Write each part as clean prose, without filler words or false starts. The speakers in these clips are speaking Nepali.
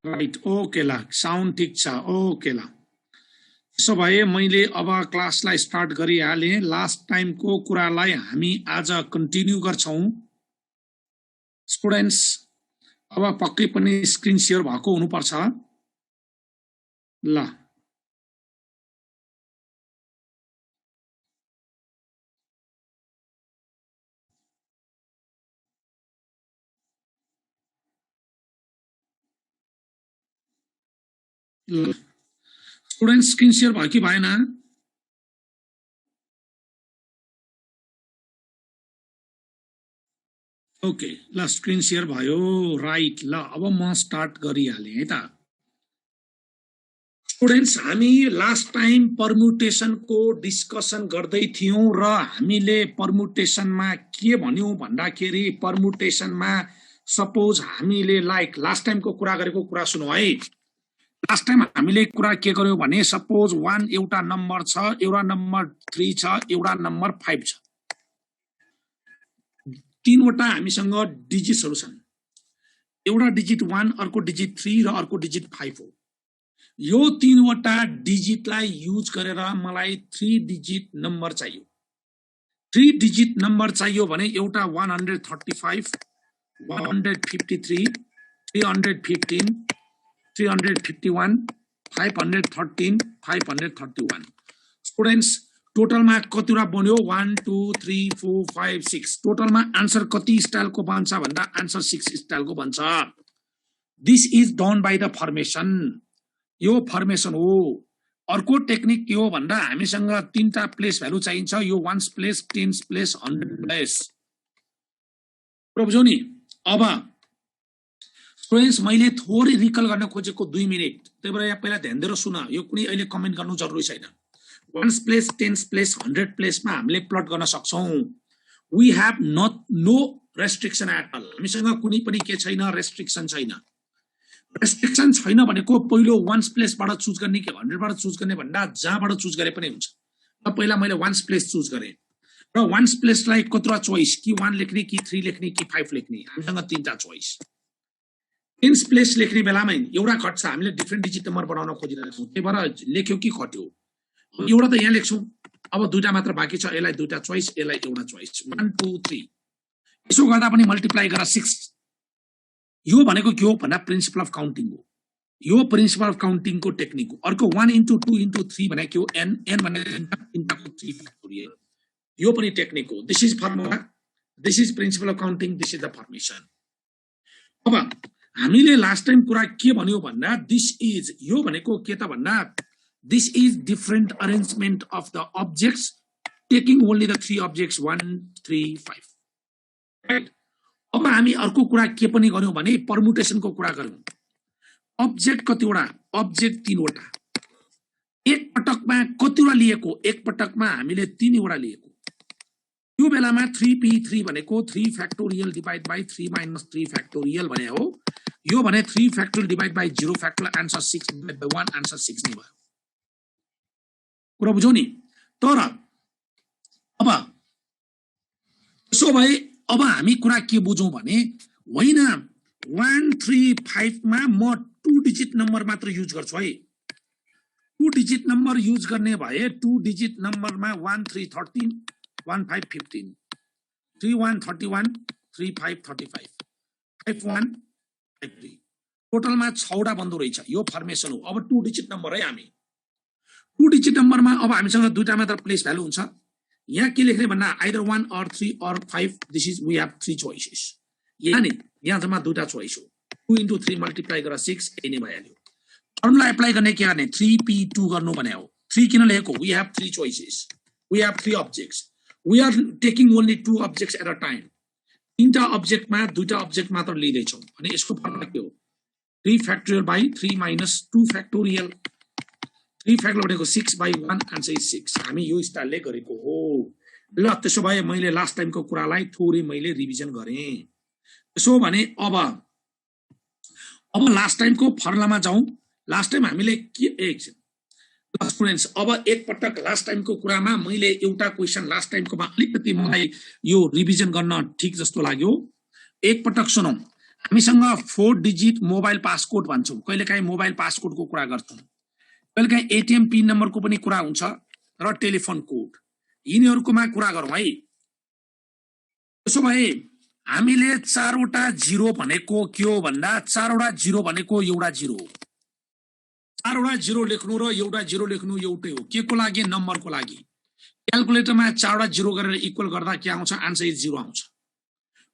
राइट ओके ला साउन्ड ठिक छ ओके ला त्यसो भए मैले अब क्लासलाई स्टार्ट गरिहालेँ लास्ट टाइमको कुरालाई हामी आज कन्टिन्यू गर्छौं स्टुडेन्ट्स अब पक्कै पनि स्क्रिन शेयर भएको हुनुपर्छ ल स्टुडेन्ट्स स्क्रिन शेयर भयो कि भएन ओके ल स्क्रिन शेयर भयो राइट ल अब म स्टार्ट गरिहालेँ है त स्टुडेन्ट्स हामी लास्ट टाइम परम्युटेसनको डिस्कसन गर्दै थियौं र हामीले परम्युटेसनमा के भन्यौं भन्दाखेरि परम्युटेसनमा सपोज हामीले लाइक लास्ट टाइमको कुरा गरेको कुरा सुनौ है लास्ट टाइम हामीले कुरा के गर्यौं भने सपोज 1 एउटा नम्बर छ एउटा नम्बर 3 छ एउटा नम्बर 5 छ तीनवटा हामीसँग डिजिट्सहरु छन् एउटा डिजिट 1 अर्को डिजिट 3 र अर्को डिजिट 5 हो यो तीनवटा डिजिटलाई युज गरेर मलाई 3 डिजिट नम्बर चाहियो 3 डिजिट नम्बर चाहियो भने एउटा 135 153 315 351 513 531 स्टुडेन्ट्स टोटलमा कतिवटा बन्यो 1 2 3 4 5 6 टोटलमा आन्सर कति स्टाइलको बन्छ भन्दा आन्सर 6 स्टाइलको बन्छ this is done by the permutation यो फर्मेसन हो अर्को टेक्निक के हो भन्दा हामीसँग तीनटा प्लेस भ्यालु चाहिन्छ यो 1s place 10s place 100 place बुझ्यौ नि अब स्टुडेन्ट्स मैले थोरै रिकल गर्न खोजेको 2 मिनेट त्यही भएर यहाँ पहिला ध्यान दिएर सुन यो कुनै अहिले कमेन्ट गर्नु जरुरी छैन 1s प्लेस 10s प्लेस 100 प्लेसमा हामीले प्लट गर्न सक्छौं we have no restriction at all हामीसँग कुनै पनि के छैन रेस्ट्रिक्सन छैन रेस्ट्रिक्सन छैन भनेको पहिलो 1s प्लेसबाट चुज गर्ने कि 100 बाट चुज गर्ने भन्दा जहाँबाट चुज गरे पनि हुन्छ र पहिला मैले 1s प्लेस चुज गरे र 1s प्लेसलाई कतिवटा चोइस कि 1 लेख्ने कि 3 लेख्ने कि 5 लेख्ने हामीसँग तीनटा चोइस 10s प्लेस लेख्ने बेलामा एउटा घट्छ हामीले डिफरेन्ट डिजिट नम्बर बनाउन खोजिरहेको छौं त्यही भएर लेख्यो कि घट्यो एउटा त यहाँ लेख्छौं अब दुईटा मात्र बाँकी छ यसलाई दुईटा चोइस यसलाई एउटा चोइस 1 2 3 यसो गर्दा पनि मल्टिप्लाई गरेर 6 यो भनेको के हो भन्दा प्रिन्सिपल अफ काउन्टिङ हो यो प्रिन्सिपल अफ काउन्टिङको टेक्निक हो अर्को 1 into 2 into 3 भनेको के हो n भनेको तीनटाको 3 फ्याक्टोरियल यो पनि टेक्निक हो this is formula this is principal of counting this is the formation अब हामीले लास्ट टाइम कुरा के भन्यो भन्दा दिस इज यो भनेको के त भन्दा this is different arrangement of the objects taking only the 3 objects 1 3 5 right अब हामी अर्को कुरा के पनि गर्यौं भने परम्युटेसनको कुरा गर्यौं अब्जेक्ट कतिवटा अब्जेक्ट 3 वटा एक पटकमा कतिवटा लिएको एक पटकमा हामीले 3 वटा लिएको यो बेलामा 3p3 भनेको 3 factorial divide by 3 minus 3 factorial भने हो यो भने 3 factorial divide by 0 factorial answer 6 divide by 1 answer 6 नै भयो कुरा बुझ्यौ नि तर अब सो भए अब हामी कुरा के बुझौं भने होइन 1 3 5 मा म 2 डिजिट नम्बर मात्र युज गर्छु है 2 डिजिट नम्बर युज गर्ने भए 2 डिजिट नम्बरमा 1 3 13 1 5 15 3 1 31 3 5 35 5 1 5 3 टोटलमा 6 वटा बन्दो रहेछ यो फर्मेसन हो अब 2 डिजिट नम्बर है हामी 2 डिजिट नम्बरमा अब हामीसँग दुईटा मात्र प्लेस भ्यालु हुन्छ यहाँ के लेख्ने भन्दा either 1 or 3 or 5 this is we have 3 choices यहाँ नि यहाँ जम्मा दुईटा चोइस हो 2 into 3 मल्टिप्लाई गरेर 6 यही नै भइहाल्यो फर्मुला एप्लाई गर्ने के गर्ने 3p2 गर्नु भने हो 3 किन लेखेको we have 3 choices we have 3 objects we are taking only 2 objects at a time तीनटा अब्जेक्टमा दुईटा अब्जेक्ट मात्र लिँदै छौं अनि यसको फर्मुला के हो 3 factorial by 3 minus 2 factorial 3 factorial भनेको 6 by 1 आन्सर इज 6 हामी यो स्टाइलले गरेको हो ल त्यसो भए मैले लास्ट टाइमको कुरालाई थोरै मैले रिभिजन गरे त्यसो भने अब लास्ट टाइमको फर्मुलामा जाउँ लास्ट टाइम हामीले के स्टुडेन्ट्स अब एक पटक लास्ट टाइमको कुरामा मैले एउटा क्वेशन लास्ट टाइमकोमा अलिकति मलाई यो रिभिजन गर्न ठीक जस्तो लाग्यो एक पटक सुनौ हामीसँग 4 डिजिट मोबाइल पासकोड भन्छौं, कहिलेकाहीँ मोबाइल पासकोडको कुरा गर्छौं, कहिलेकाहीँ एटीएम पिन नम्बरको पनि कुरा हुन्छ र टेलिफोन कोड, यिनीहरुकोमा कुरा गरौँ है। त्यसो भए हामीले 4 वटा जिरो भनेको के हो भन्दा 4 वटा जिरो भनेको एउटा जिरो, 4 वटा जिरो लेख्नु र एउटा जिरो लेख्नु एउटै हो। के को लागि? नम्बरको लागि। क्याल्कुलेटरमा 4 वटा जिरो गरेर इक्वल गर्दा के आउँछ? आन्सर जिरो आउँछ।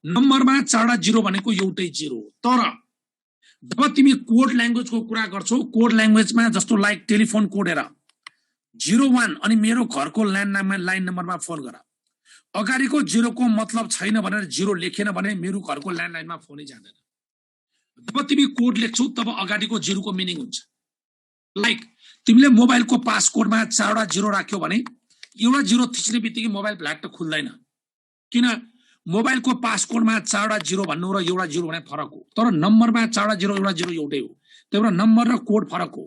नम्बरमा 4 वटा जिरो भनेको एउटै जिरो। तर जब तिमी कोड ल्याङ्ग्वेजको कुरा गर्छौ, कोड ल्याङ्ग्वेजमा जस्तो लाइक टेलिफोन कोड हेर 01 अनि मेरो घरको लाइन नम्बरमा फोन गर, अगाडिको जिरोको मतलब छैन भनेर जिरो लेखेन भने मेरो घरको ल्यान्डलाइनमा फोनै जाँदैन। जब तिमी कोड लेख्छौ तब अगाडिको जिरोको मिनिङ हुन्छ। लाइक तिमीले मोबाइलको पासकोडमा 4 वटा जिरो राख्यौ भने एउटा जिरो थिच्ने बित्तिकै मोबाइल फ्ल्याट खुल्दैन, किन? मोबाइलको पासकोडमा 4 वटा जिरो भन्नु र एउटा जिरो भने फरक हो। तर नम्बरमा 4 वटा जिरो एउटा जिरो एउटै हो, त्यही भएर नम्बर र कोड फरक हो।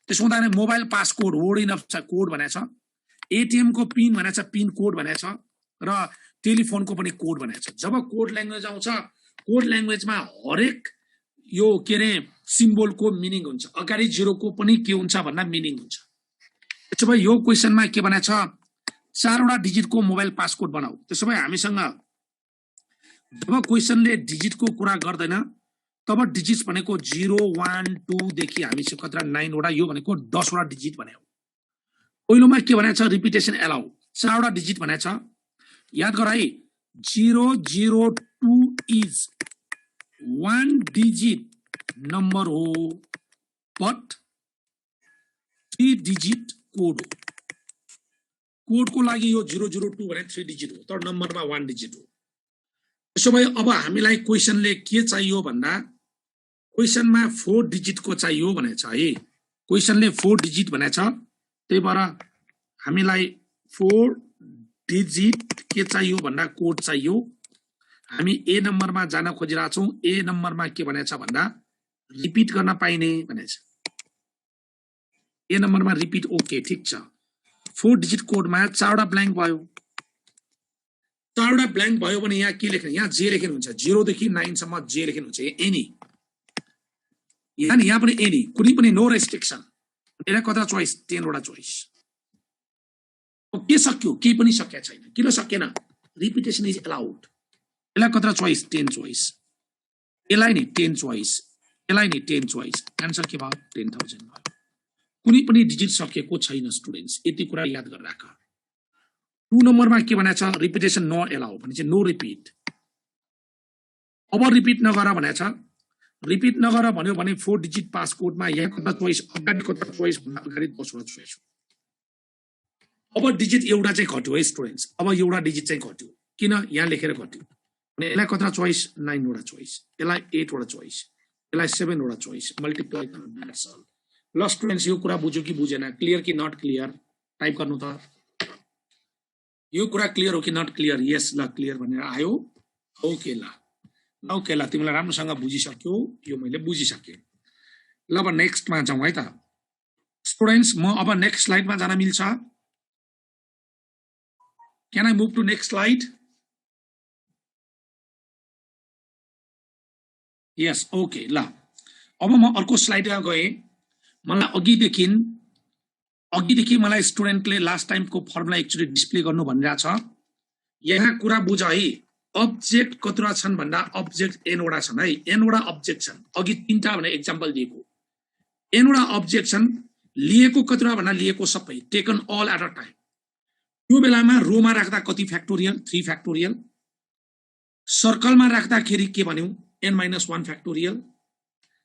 त्यसो हुँदा mobile passcode word in code भनेछ, एटीएम को पिन भनेछ पिन कोड भनेछ र टेलिफोनको पनि कोड भनेछ। जब कोड ल्याङ्ग्वेज आउँछ, कोड ल्याङ्ग्वेजमा हरेक यो के रे सिम्बलको मिनिङ हुन्छ, अगाडि जिरोको पनि के हुन्छ भन्दा मिनिङ हुन्छ। त्यसो भए यो क्वेशनमा के भनेछ? 4 वटा डिजिटको मोबाइल पासकोड बनाऊ। त्यसो भए हामीसँग जब क्वेशनले डिजिटको कुरा गर्दैन तब डिजिट्स भनेको 0 1 2 देखि हामीसँग कतरा 9 वटा, यो भनेको 10 वटा डिजिट भन्यो। पहिलोमा के भनेछ? रिपिटेसन एलाउ, 4 वटा डिजिट भनेछ। याद गर है, 0 0 2 इज 1 डिजिट नम्बर हो, बट 3 डिजिट कोड हो। कोडको लागि यो 002 भने 3 डिजिट हो, तर नम्बरमा 1 डिजिट हो। त्यसो भए अब हामीलाई क्वेशनले के चाहियो भन्दा क्वेशनमा 4 डिजिटको चाहियो भनेछ है। क्वेशनले 4 डिजिट भनेछ, त्यही भएर हामीलाई 4 डिजिट के चाहियो भन्दा कोड चाहियो। हामी ए नम्बरमा जान खोजिरहेका छौं। ए नम्बरमा के भनेछ भन्दा रिपिट गर्न पाइने भनेछ। ए नम्बरमा रिपिट, ओके ठीक छ। 4 डिजिट कोडमा 4 वटा ब्ल्याङ्क भयो, 4 वटा ब्ल्याङ्क भयो भने यहाँ के लेख्ने? यहाँ जे लेख्नु हुन्छ, 0 देखि 9 सम्म जे लेख्नु हुन्छ, एनी। यहाँ पनि एनी, कुनै पनि नो रेस्ट्रिक्सन। यसलाई कता चोइस? 10 वटा चोइस। के सक्यो? केही पनि सकेको छैन। किन सकेन? Repetition is allowed. यसलाई कता चोइस? 10 चोइस। यसलाई नि 10 चोइस, यसलाई नि 10 चोइस। आन्सर के भयो? 10,000 भयो। कुनै पनि डिजिट सकेको छैन स्टुडेन्ट्स, यति कुरा याद गरेर राख। 2 नम्बरमा के भनेछ? रिपिटेसन नो एलाउ भनेछ, नो रिपिट। अब रिपिट नगर भनेछ। रिपिट नगर भन्यो भने 4 डिजिट पासकोडमा यहाँ कता चोइस? अगाडि कता चोइस भन्दा अगाडि 10 वटा चोइस। अब डिजिट एउटा चाहिँ घट्यो है स्टुडेन्ट्स, अब एउटा डिजिट चाहिँ घट्यो। किन? यहाँ लेखेर घट्यो भने यसलाई कता चोइस? 9 वटा चोइस, यसलाई 8 वटा चोइस, यसलाई 7 वटा चोइस। मल्टिप्लाई गर्नु, द्याट्स अल। ल स्टुडेन्ट्स, यो कुरा बुझ्यो कि बुझेन? क्लियर कि नट क्लियर? टाइप गर्नु त। यो कुरा क्लियर हो कि नट क्लियर? यस, ल क्लियर भनेर आयो। ओके ल, ओके ल, तिमीलाई राम्रोसँग बुझिसक्यो, यो मैले बुझिसके। ल अब नेक्स्टमा जाउँ है त स्टुडेन्ट्स। म अब नेक्स्ट स्लाइडमा जान मिल्छ? Can I move to next slide? Yes, okay ल। अब म अर्को स्लाइडमा गएँ। मलाई अघिदेखि मलाई स्टुडेन्टले लास्ट टाइमको फर्मुला एक्चुअली डिस्प्ले गर्नु भनिरहेछ। यहाँ कुरा बुझ है, अब्जेक्ट कतिवटा छन् भन्दा अब्जेक्ट n वटा छन् है। n वटा अब्जेक्ट छन्, अघि 3टा भने एक्जाम्पल दिएको। n वटा अब्जेक्ट छन्, लिएको कतिवटा भन्दा लिएको सबै, taken all at a time. यो बेलामा रोमा राख्दा कति फ्याक्टोरियल? 3 फ्याक्टोरियल। सर्कलमा राख्दाखेरि के भन्यौ? n-1 factorial.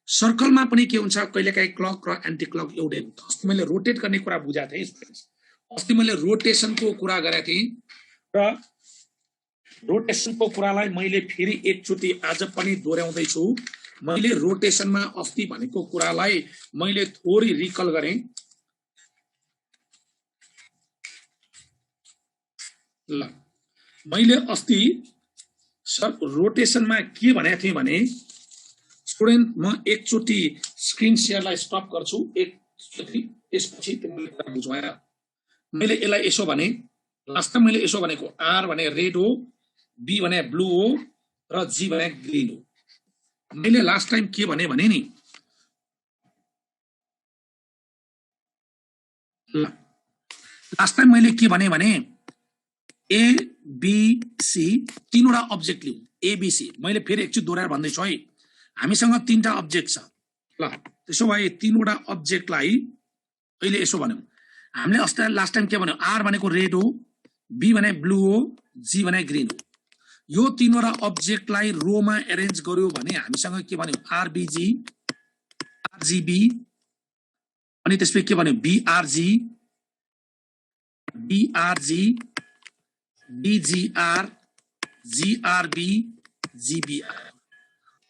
सर्कलमा पनि के हुन्छ? कहिलेकाहीँ क्लक र एन्टी क्लक एउटै हुन्छ। अस्ति मैले रोटेट गर्ने कुरा बुझाएको थिएँ स्टुडेन्ट्स, अस्ति मैले रोटेसनको कुरा गरेको थिएँ र रोटेसनको कुरालाई मैले फेरि एकचोटि आज पनि दोहोऱ्याउँदैछु। मैले रोटेसनमा अस्ति भनेको कुरालाई मैले थोरै रिकल गरेँ। ल, मैले अस्ति रोटेसनमा के भनेको थिएँ भने स्टुडेन्ट, म एकचोटि स्क्रिन शेयरलाई स्टप गर्छु, एकचोटि त्यसपछि तिमीले कुरा बुझाएर। मैले यसलाई यसो भने, लास्ट टाइम मैले यसो भनेको, आर भने रेड हो, बी भने ब्लू हो र जी भने ग्रीन हो। मैले लास्ट टाइम के भने नि लास्ट टाइम मैले के भने ए बी सी तीनवटा अब्जेक्ट लिऊ एबीसी मैले फेरि एकचोटि दोहोऱ्याएर भन्दैछु है हामीसँग तीनटा अब्जेक्ट छ ल त्यसो भए तीनवटा अब्जेक्टलाई अहिले यसो भन्यौ हामीले अस्ति लास्ट टाइम के भन्यौ आर भनेको रेड हो बी भने ब्लू हो जी भने ग्रीन हो यो तीनवटा अब्जेक्टलाई रोमा एरेन्ज गर्यो भने हामीसँग के भन्यौ आरबीजी आरजीबी अनि त्यसपछि के भन्यौ बीआरजी बीआरजी बीजीआर जीआरबी जीबीआर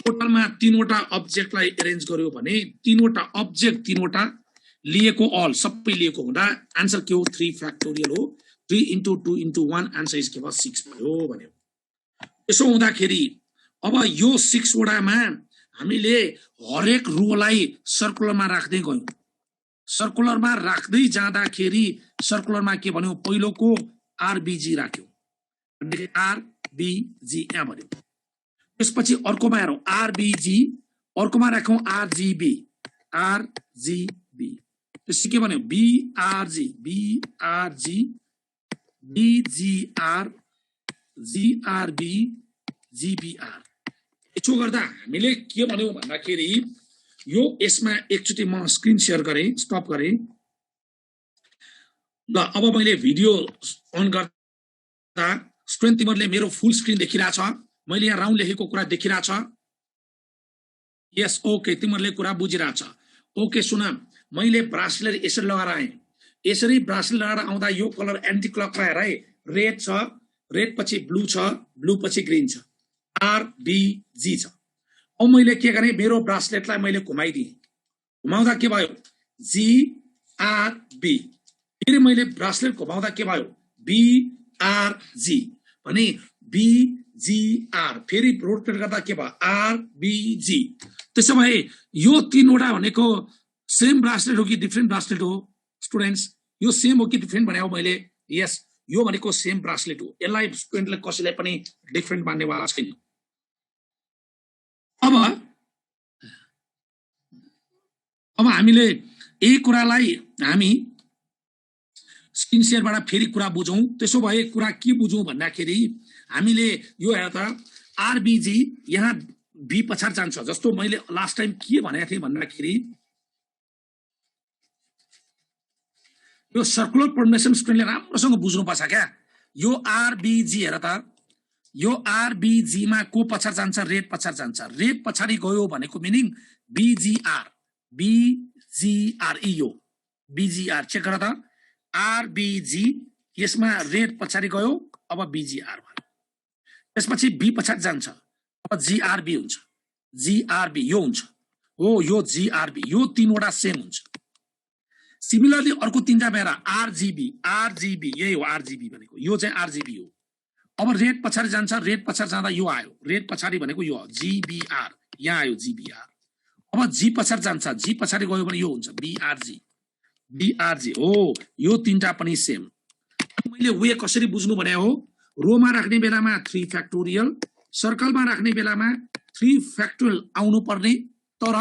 टोटलमा तीनवटा अब्जेक्टलाई एरेन्ज गर्यो भने तीनवटा अब्जेक्ट तीनवटा लिएको अल सबै लिएको हुँदा आन्सर के हो 3 फ्याक्टोरियल हो 3 into 2 into 1 आन्सर इज के भयो 6 भयो भन्यो यसो हुँदाखेरि अब यो 6 वटामा हामीले हरेक रोलाई सर्कुलरमा राख्दै गयौं सर्कुलरमा राख्दै जाँदाखेरि सर्कुलरमा के भन्यौ पहिलोको आरबीजी राख्यौ आरबीजी यहाँ भन्यौ त्यसपछि अर्कोमा हेरौं आरबीजी अर्कोमा राखौं आरजीबी आरजीबी त्यसपछि के भन्यौ बीआरजी बीआरजी बीजीआर जीआरबी जीबीआर यसो गर्दा हामीले के भन्यौ भन्दाखेरि यो यसमा एकचोटि म स्क्रिन शेयर गरे स्टप गरे ल अब मैले भिडियो अन गर्दा स्क्रिन तिमीहरुले मेरो फुल स्क्रिन देखिरहेछ मैले यहाँ राउन्ड लेखेको कुरा देखिरहेछ यस ओके तिमीहरुले कुरा बुझिरहेछ ओके सुन मैले ब्रासलेट यसरी लगाएर आए यसरी ब्रासलेट लगाएर आउँदा यो कलर एन्टी क्लकमा हेर है रेड छ रेड पछि ब्लू छ ब्लू पछि ग्रीन छ आरबीजी छ अब मैले के गरे मेरो ब्रासलेटलाई मैले घुमाइदिए घुमाउँदा के भयो जीआरबी फेरि मैले ब्रासलेट घुमाउँदा के भयो बीआरजी भने बीजीआर फेरि रोटेट गर्दा के भयो आरबीजी त्यसो भए यो तीनवटा भनेको सेम ब्रासलेट हो कि डिफरेन्ट ब्रासलेट हो स्टुडेन्ट्स यो सेम हो कि डिफरेन्ट भने हो मैले यस यो भनेको सेम ब्रासलेट हो यसलाई स्टुडेन्टले कसैलाई पनि डिफरेन्ट मान्नेवाला छैन अब हामीले यही कुरालाई हामी स्क्रिन शेयरबाट फेरि कुरा बुझौं त्यसो भए कुरा के बुझौं भन्दाखेरि हामीले यो हेर त आरबीजी यहाँ बी पछाड जान्छ जस्तो मैले लास्ट टाइम के भनेको थिए भन्दाखेरि यो सर्कुलर कोअर्डिनेसन स्टुडेन्टले राम्रोसँग बुझ्नुपर्छ क्या यो आरबीजी हेर त यो आरबीजी मा को पछाड जान्छ रेड पछाड जान्छ रेड पछाडी गयो भनेको मिनिङ बीजीआर बीजीआर यो बीजीआर चेक गर त आरबीजी यसमा रेड पछाडी गयो अब बीजीआर भयो त्यसपछि बी पछाड जान्छ अब जीआरबी हुन्छ जीआरबी यो हुन्छ हो यो जीआरबी यो तीनवटा सेम हुन्छ सिमिलरली अर्को तीनटा मेरा आरजीबी आरजीबी यही हो आरजीबी भनेको यो चाहिँ आरजीबी हो अब रेड पछाडी जान्छ रेड पछाडी जाँदा यो आयो रेड पछाडी भनेको यो जीबीआर यहाँ आयो जीबीआर अब जी पछाडी जान्छ जी पछाडी गयो भने यो हुन्छ बीआरजी बीआरजी हो यो तीनटा पनि सेम मैले वे कसरी बुझ्नु भने हो रोमा राख्ने बेलामा 3 फ्याक्टोरियल सर्कलमा राख्ने बेलामा 3 फ्याक्टोरियल आउनु पर्ने तर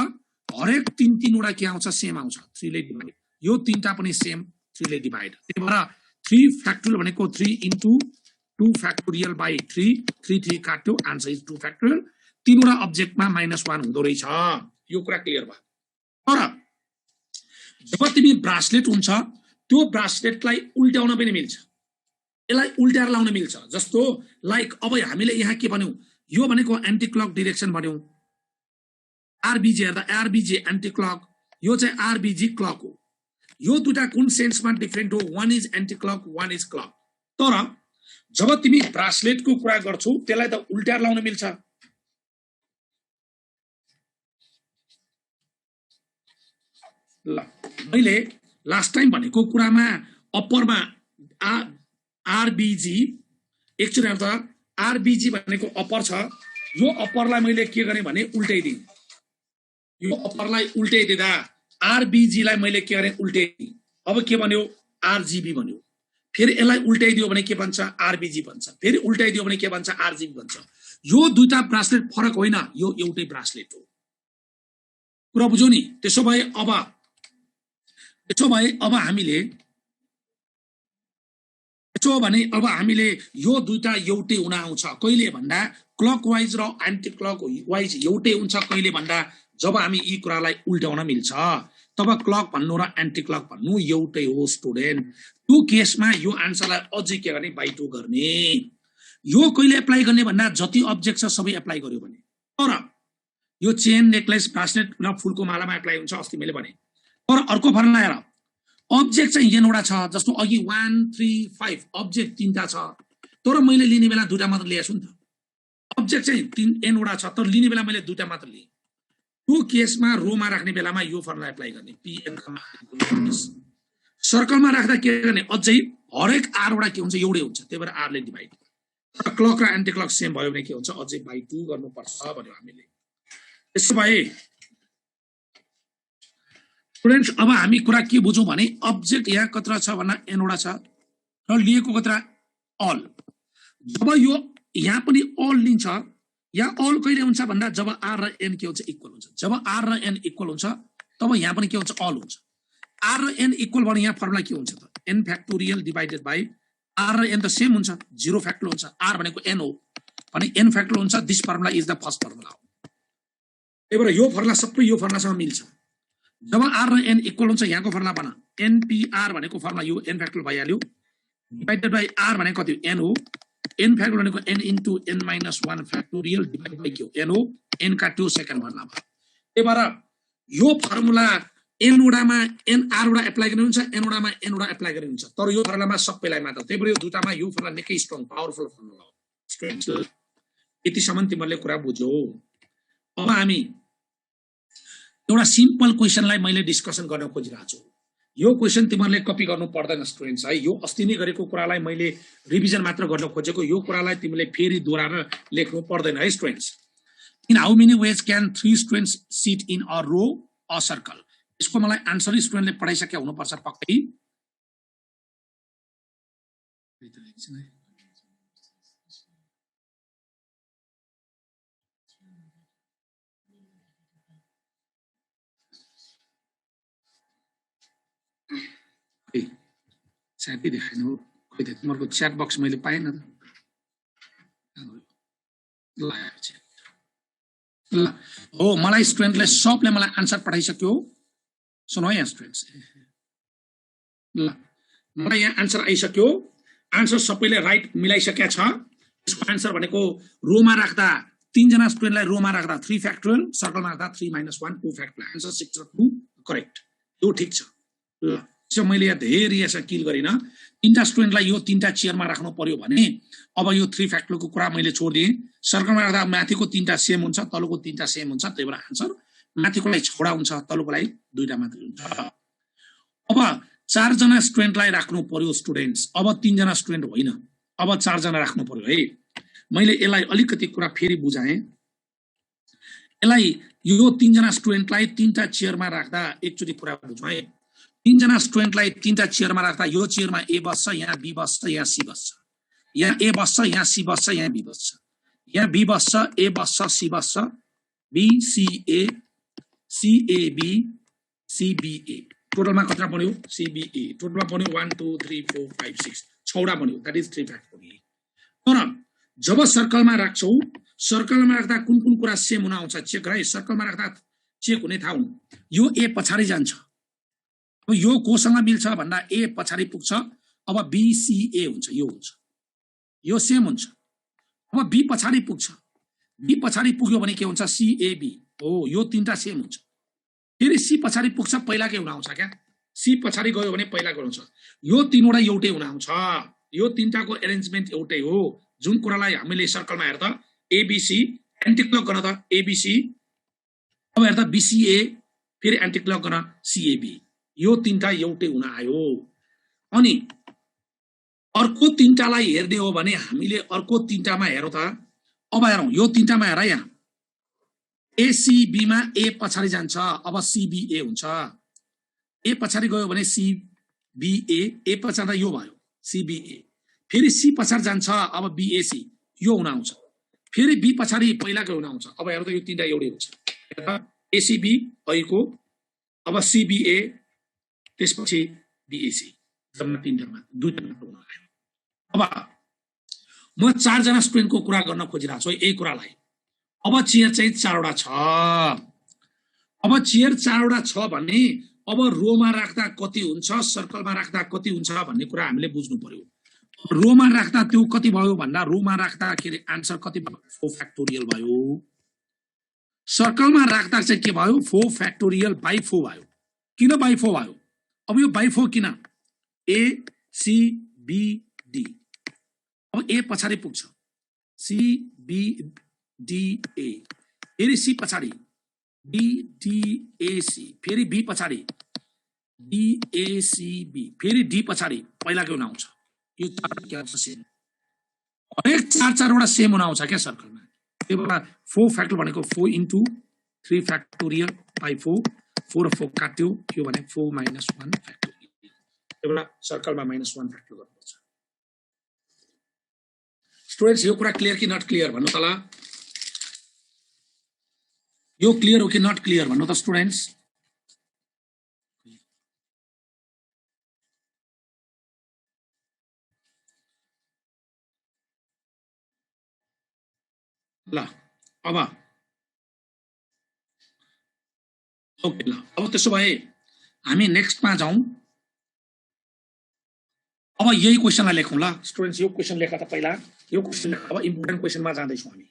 हरेक तीनवटा के आउँछ सेम आउँछ 3 ले डिभाइड यो तीनटा पनि सेम 3 ले डिभाइड त्यही भएर 3 फ्याक्टोरियल भनेको 3 into 2 फ्याक्टोरियल बाई 3 3 काट्यो आन्सर इज 2 फ्याक्टोरियल तीनवटा अब्जेक्टमा -1 हुँदो रहेछ यो कुरा क्लियर भयो तर जब तिमी ब्रासलेट हुन्छ त्यो ब्रासलेटलाई उल्ट्याउन पनि मिल्छ यसलाई उल्ट्याएर लाउन मिल्छ जस्तो लाइक अब हामीले यहाँ के भन्यौ यो भनेको एन्टी क्लक डाइरेक्सन भन्यौ आरबीजी हेर्दा आरबीजी एन्टी क्लक यो चाहिँ आरबीजी क्लक हो यो दुटा कुन सेन्समा डिफरेन्ट हो one is anti clock one is clock तर जब तिमी ब्रासलेटको कुरा गर्छौ त्यसलाई त उल्ट्याएर लाउन मिल्छ ल मैले लास्ट टाइम भनेको कुरामा अप्परमा आरबीजी एक्चुअली हेर्दा आरबीजी भनेको अप्पर छ यो अप्परलाई मैले के गरे भने उल्टाइदिए यो अप्परलाई उल्टाइदिँदा आरबीजी लाई मैले के गरे उल्टाइदिए अब के भन्यो आरजीबी भन्यो फेरि यसलाई उल्टाइदियो भने के भन्छ आरबीजी भन्छ फेरि उल्टाइदियो भने के भन्छ आरजीबी भन्छ यो दुईटा ब्रासलेट फरक होइन, यो एउटै ब्रासलेट हो। कुरा बुझ्यौ नि? त्यसो भए हामीले यो दुईटा एउटै हुन आउँछ कहिले भन्दा क्लकवाइज र एन्टी क्लकवाइज एउटै हुन्छ कहिले भन्दा जब हामी यी कुरालाई उल्टाउन मिल्छ, तब क्लक भन्नु र एन्टी क्लक भन्नु एउटै हो स्टुडेन्ट। त्यो केसमा यो आन्सरलाई अझै के गर्ने, बाइ 2 गर्ने। यो कहिले एप्लाई गर्ने भन्दा जति अब्जेक्ट छ सबै एप्लाई गर्यो भने। तर यो चेन, नेकलेस, ब्रासलेट र फुलको मालामा एप्लाई हुन्छ, अस्ति मैले भने। तर अर्को फर्मुला हेर, अब्जेक्ट चाहिँ एनवटा छ, जस्तो अघि 1 3 5 अब्जेक्ट 3टा छ, तर मैले लिने बेला 2टा मात्र लिएको छु नि त। अब्जेक्ट चाहिँ 3 एनवटा छ, तर लिने बेला मैले 2टा मात्र लिएँ। त्यो केसमा रोमा राख्ने बेलामा यो फर्मुला एप्लाई गर्ने, pn सर्कलमा राख्दा के गर्ने, अझै हरेक r वटा के हुन्छ, एउटै हुन्छ, त्यही भएर r ले डिभाइड। क्लक र एन्टी क्लक सेम भयो भने के हुन्छ, अझै बाइ 2 गर्नुपर्छ भन्यो हामीले। त्यसो भए स्टुडेन्ट्स अब हामी कुरा के बुझौँ भने अब्जेक्ट यहाँ कत्रा छ भन्दा एनवटा छ र लिएको कत्रा अल। जब यो यहाँ पनि अल लिन्छ, यहाँ अल कहिले हुन्छ भन्दा जब r र n के हुन्छ, इक्वल हुन्छ। जब r र n इक्वल हुन्छ तब यहाँ पनि के हुन्छ, अल हुन्छ। r र n इक्वल भने यहाँ फर्मुला के हुन्छ त, n factorial divided by r र n त सेम हुन्छ, 0 फ्याक्टोरियल हुन्छ। r भनेको n हो भने n फ्याक्टोरियल हुन्छ। This formula is the first formula हो। त्यही भएर यो फर्मुला सबै यो फर्मुलासँग मिल्छ। जब r र n इक्वल हुन्छ, यहाँको फर्मुला बना npr भनेको फर्मुला यो n फ्याक्टोरियल भइहाल्यो, डिभाइडेड बाइ r भनेको कति, n हो। n फ्याक्टोरियल भनेको n into n minus 1 factorial divided by के हो, n हो। n का त्यो सेकेन्ड फर्मुला भयो। त्यही भएर यो फर्मुला n वटामा n r वटा एप्लाई गर्ने हुन्छ, n वटामा n वटा एप्लाई गर्ने हुन्छ, तर यो फर्मुलामा सबैलाई मात्र। त्यही भएर यो दुईटामा यो फर्मुला निकै स्ट्रङ पावरफुल फर्मुला हो। यतिसम्म तिमीहरूले कुरा बुझ्यौ। अब हामी एउटा सिम्पल क्वेसनलाई मैले डिस्कसन गर्न खोजिरहेको छु। यो क्वेसन तिमीहरूले कपी गर्नु पर्दैन स्टुडेन्ट्स है। यो अस्ति नै गरेको कुरालाई मैले रिभिजन मात्र गर्न खोजेको, यो कुरालाई तिमीले फेरि दोहोऱ्याएर लेख्नु पर्दैन है students. In how many ways can 3 students sit in a row a circle. यसको मलाई आन्सर स्टुडेन्टले पढाइसके हुनुपर्छ पक्कै। च्याटै देखाएन हो, खोइ त तिमीहरूको च्याट बक्स मैले पाएन त। ल हो, मलाई स्टुडेन्टले सबले मलाई आन्सर पठाइसक्यो। सुन है यहाँ स्टुडेन्ट्स, ल मलाई यहाँ आन्सर आइसक्यो। आन्सर सबैले राइट मिलाइसकेका छ। यसको आन्सर भनेको रोमा राख्दा 3 जना स्टुडेन्टलाई रोमा राख्दा 3 फ्याक्टोरियल, सर्कलमा राख्दा 3 माइनस 1 2 फ्याक्टोरियल। आन्सर 6 र 2 करेक्ट, यो ठिक छ। ल मैले यहाँ धेरै यसो किल गरिन। 3टा स्टुडेन्टलाई यो 3टा चेयरमा राख्नु पर्यो भने अब यो 3 फ्याक्टोरियलको कुरा मैले छोडिदिएँ। सर्कलमा राख्दा माथिको 3टा सेम हुन्छ, तलको 3टा सेम हुन्छ, त्यही भएर आन्सर माथिकोलाई छोडा हुन्छ, तलकोलाई 2टा मात्र हुन्छ। अब 4 जना स्टुडेन्टलाई राख्नु पर्यो स्टुडेन्ट्स। अब 3 जना स्टुडेन्ट होइन, अब 4 जना राख्नु पर्यो है। मैले यसलाई अलिकति कुरा फेरि बुझाएँ। यसलाई यो 3 जना स्टुडेन्टलाई 3टा चेयरमा राख्दा एकचोटि कुरा बुझौँ है। 3 जना स्टुडेन्टलाई 3टा चेयरमा राख्दा यो चेयरमा ए बस्छ, यहाँ बी बस्छ, यहाँ सी बस्छ, यहाँ ए बस्छ, यहाँ सी बस्छ, यहाँ बी बस्छ, यहाँ बी बस्छ, ए बस्छ, सी बस्छ, B C A, C A B, C B A. टोटलमा कति बन्यो, सी बी ए। टोटलमा बन्यो 1 2 3 4 5 6, 6वटा बन्यो, द्याट इज 3 फ्याक्टोरियल। तर जब सर्कलमा राख्छौ, सर्कलमा राख्दा कुन कुन कुरा सेम हुन आउँछ चेक है। सर्कलमा राख्दा चेक हुने थाहा हुनु, यो ए पछाडि जान्छ। अब यो कोसँग मिल्छ भन्दा ए पछाडि पुग्छ। अब बी सी ए हुन्छ, यो हुन्छ, यो सेम हुन्छ। अब बी पछाडि पुग्छ, बी पछाडि पुग्यो भने के हुन्छ, सी ए बी हो, यो 3टा सेम हुन्छ। फेरि सी पछाडि पुग्छ, पहिलाकै हुन आउँछ क्या। सी पछाडि गयो भने पहिलाको हुन्छ। यो 3वटा एउटै हुन आउँछ। यो 3टाको एरेन्जमेन्ट एउटै हो। जुन कुरालाई हामीले सर्कलमा हेर्दा एबीसी एन्टी क्लक गर्न त एबीसी, अब हेर्दा बीसीए, फेरि एन्टी क्लक गर्न सीएबी, यो 3टा एउटै हुन आयो। अनि अर्को 3टालाई हेर्ने हो भने हामीले अर्को 3टामा हेरौँ त। अब हेरौँ यो 3टामा हेर, यहाँ एसीबीमा ए पछाडि जान्छ, अब सीबीए हुन्छ। ए पछाडि गयो भने सीबीए, ए पछाडि यो भयो सीबीए, फेरि सी पछाडि जान्छ, अब बीएसी, यो हुन आउँछ। फेरि बी पछाडि पहिलाको हुन आउँछ। अब हेर्नु त यो तीनटा एउटै हुन्छ। एसीबी अहिलेको, अब सीबीए, त्यसपछि बीएसी, जम्मा तीनटामा दुईटा मात्र हुन लाग्यो। अब म 4 जना स्टुडेन्टको कुरा गर्न खोजिरहेको छु यही कुरालाई। अब चेयर चाहिँ 4 वटा छ। अब चेयर 4 वटा छ भने अब रोमा राख्दा कति हुन्छ, सर्कलमा राख्दा कति हुन्छ भन्ने कुरा हामीले बुझ्नु पर्यो। रोमा राख्दा त्यो कति भयो भन्दा रोमा राख्दाखेरि आन्सर कति भयो, 4 फ्याक्टोरियल भयो। सर्कलमा राख्दा चाहिँ के भयो, 4 फ्याक्टोरियल बाइ 4 भयो। किन बाइ 4 भयो? अब यो बाइ 4 किन? ए सी बी डी, अब ए पछाडि पुग्छ, सी बी डी ए, फेरि सी पछाडि बी डी ए सी, फेरि बी पछाडि डी ए सी बी, फेरि डी पछाडि पहिलाको हुन आउँछ। यो के आउँछ, सेम। हरेक 4 वटा सेम हुन आउँछ क्या सर्कलमा। त्यो बेला 4 फ्याक्टोरियल भनेको 4 इन्टु 3 फ्याक्टोरियल बाइ 4, 4 र 4 काट्यो, यो भने 4 - 1 फ्याक्टोरियल। त्यो बेला सर्कलमा -1 फ्याक्टर गर्नुपर्छ। स्टुडेन्ट्स यो कुरा क्लियर कि नट क्लियर भन्नु त ल? यो क्लियर हो कि नट क्लियर भन्नु त स्टुडेन्ट्स? ल अब ओके, ल अब त्यसो भए हामी नेक्स्टमा जाउँ। अब यही क्वेसनलाई लेखौँ ल स्टुडेन्ट्स। यो क्वेसन लेख त पहिला, यो क्वेसन लेख। अब इम्पोर्टेन्ट क्वेसनमा जाँदैछौँ हामी।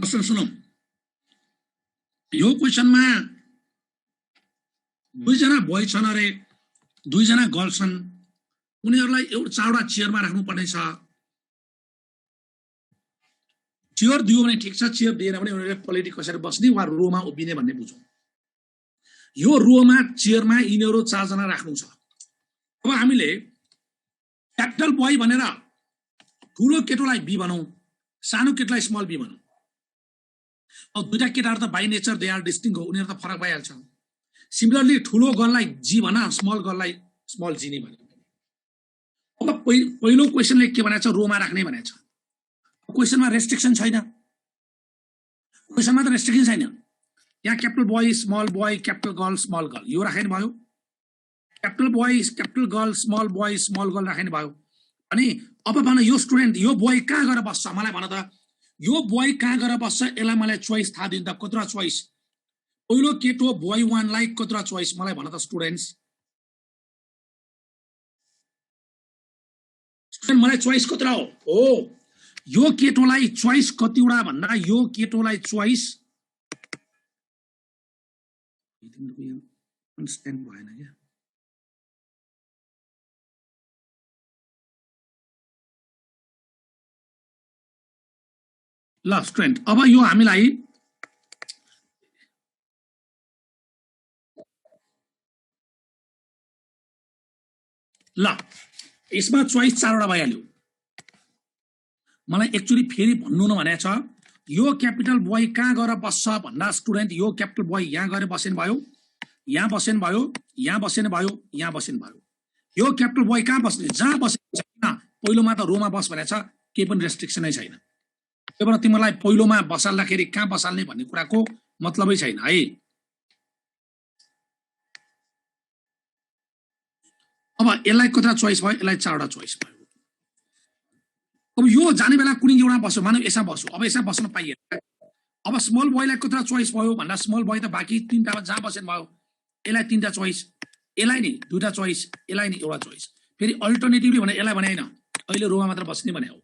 सुनौ, यो क्वेसनमा 2 जना बोय छन् अरे, 2 जना गर्ल छन्। उनीहरूलाई एउटा 4 वटा चेयरमा राख्नु पर्ने छ। चेयर दियो भने ठिक छ, चेयर दिएन भने उनीहरूले पलेटी कसरी बस्ने वा रोमा उभिने भन्ने बुझौँ। यो रोमा चेयरमा यिनीहरू 4 जना राख्नु छ। अब हामीले क्यापिटल बोय भनेर ठुलो केटोलाई बी भनौँ, सानो केटोलाई स्मल बी भनौँ। अब दुईटा केटाहरू त by nature they are distinct हो, उनीहरू त फरक भइहाल्छ। सिमिलरली ठुलो गर्ललाई जी भन, स्मल गर्ललाई स्मल जी नै भन्यो। अब पहिलो क्वेसनले के भनेको छ, रोमा राख्ने भनेको छ। क्वेसनमा रेस्ट्रिक्सन छैन, क्वेसनमा त रेस्ट्रिक्सन छैन। यहाँ capital boy small boy, capital girl small girl, यो राखेन भयो। Capital boy capital girl, small boy small girl राखेन भयो। अनि अब भन यो स्टुडेन्ट यो बोय कहाँ गएर बस्छ, मलाई भन त। यो बोय कहाँ गएर बस्छ, यसलाई मलाई चोइस थाहा दिनु त। कत्रा चोइस? पहिलो केटो बोय 1 लाई कत्रा चोइस मलाई भन त स्टुडेन्ट्स। स्टुडेन्ट मलाई चोइस कत्रा हो? हो, यो केटोलाई चोइस कतिवटा भन्दा यो केटोलाई चोइस अन्डरस्ट्यान्ड भएन क्या। ल स्टुडेन्ट अब यो हामीलाई ल यसमा चोइस 4 वटा भइहाल्यो। मलाई एक्चुअली फेरि भन्नु न भनेको छ, यो क्यापिटल बोय कहाँ गएर बस्छ भन्दा स्टुडेन्ट यो क्यापिटल बोय यहाँ गएर बसेन भयो, यहाँ बसेन भयो, यहाँ बसेन भयो, यहाँ बसेन भयो। यो क्यापिटल बोय कहाँ बस्ने, जहाँ बसेन छैन। पहिलोमा त रोमा बस भनेको छ, केही पनि रेस्ट्रिक्सनै छैन। त्यही भएर तिमीलाई पहिलोमा बसाल्दाखेरि कहाँ बसाल्ने भन्ने कुराको मतलबै छैन है। अब यसलाई कता चोइस भयो, यसलाई 4 वटा चोइस भयो। अब यो जाने बेला कुनै एउटा बस्यो, मानव यसमा बस्यो, अब यसमा बस्न पाइएन। अब स्मल बोयलाई कता चोइस भयो भन्दा स्मल बोय त बाँकी 3टामा जहाँ बसेन भयो, यसलाई 3टा चोइस, यसलाई नि 2टा चोइस, यसलाई नि एउटा चोइस। फेरि अल्टरनेटिभली भने यसलाई भने हैन, अहिले रोमा मात्र बस्ने भने हो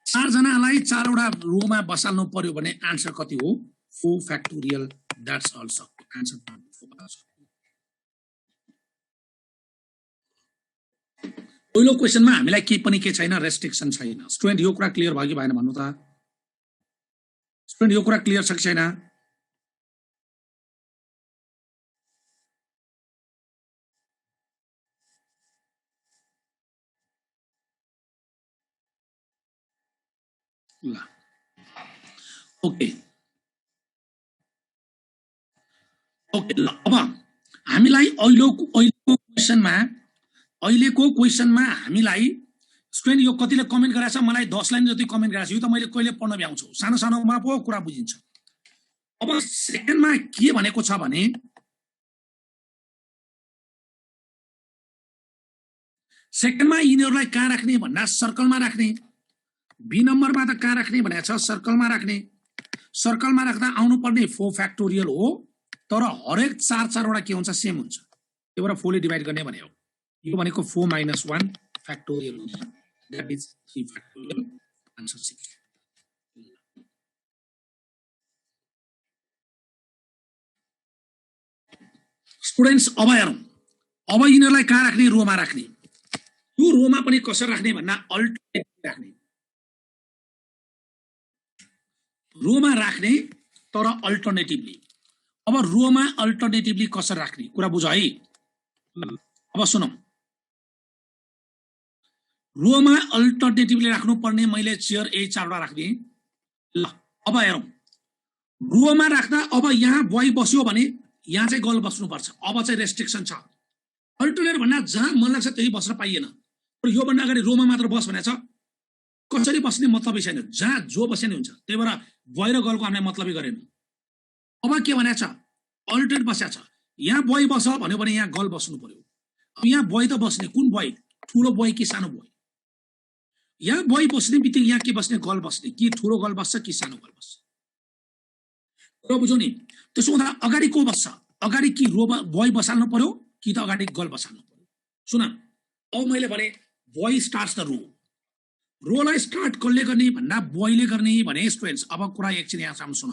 4 जनालाई 4 वटा रोमा बसाल्नु पर्यो भने आन्सर कति हो 4 फ्याक्टोरियल दैट्स आल्सो आन्सर पहिलो क्वेशनमा हामीलाई के पनि के छैन रेस्ट्रिक्सन छैन स्टुडेन्ट यो कुरा क्लियर भयो कि भएन भन्नु त स्टुडेन्ट यो कुरा क्लियर छ कि छैन ल ओके ओके ल अब हामीलाई अहिलेको क्वेशनमा हामीलाई स्टुडेन्ट यो कतिले कमेन्ट गरेछ मलाई 10 लाइन जति कमेन्ट गरेछ यो त मैले कहिले पढ्न भ्याउँछु सानो सानोमा पो कुरा बुझिन्छ अब सेकेन्डमा के भनेको छ भने सेकेन्डमा यिनीहरूलाई कहाँ राख्ने भन्दा सर्कलमा राख्ने बी नम्बरमा त कहाँ राख्ने भनेको छ सर्कलमा राख्ने सर्कलमा राख्दा आउनु पर्ने 4 फ्याक्टोरियल हो तर हरेक 4 वटा के हुन्छ सेम हुन्छ त्यो भएर 4 ले डिवाइड गर्ने भने हो यो भनेको 4 - 1 फ्याक्टोरियल हुन्छ that is 3 factorial answer 6 students अब हेरौं अब यिनीहरूलाई कहाँ राख्ने रोमा राख्ने यो रोमा पनि कसरी राख्ने भन्दा अल्टरनेटिभ राख्ने रोमा राख्ने तर अल्टरनेटिभली अब रोमा अल्टरनेटिभली कसरी राख्ने कुरा बुझ है अब सुनौ रोमा अल्टरनेटिभली राख्नु पर्ने मैले चेयर ए 4 वटा राख्ने ल अब हेरौं रोमा राख्दा अब यहाँ बोय बस्यो भने यहाँ चाहिँ गर्ल बस्नु पर्छ अब चाहिँ रेस्ट्रिक्सन छ अल्टरनेट भन्दा जहाँ मन लाग्छ त्यही बस्न पाइएन तर यो भन्दा अगाडि रोमा मात्र बस भनेछ कसरी बस्ने मतलबै छैन जहाँ जो बस्ने हुन्छ त्यही भएर बोय र गर्लको हामीलाई मतलबै गरेन अब के भनेछ अल्टरनेट बस्या छ यहाँ बोय बस भन्यो भने यहाँ गर्ल बस्नु पर्यो अब यहाँ बोय त बस्ने कुन बोय ठुलो बोय कि सानो बोय यहाँ बोय बस्ने बित्तिकै यहाँ के बस्ने गर्ल बस्ने कि ठुलो गर्ल बस्छ कि सानो गर्ल बस्छ कुरा बुझ्यौ नि त्यसो हुँदा अगाडि को बस्छ अगाडि कि बोय बसाल्नु पर्यो कि त अगाडि गर्ल बसाल्नु पर्यो सुन अब मैले भने बोय स्टार्ट्स द रोलाई स्टार्ट कसले गर्ने भन्दा बोयले गर्ने भने स्टुडेन्ट्स अब कुरा एकछिन यहाँ सामु सुन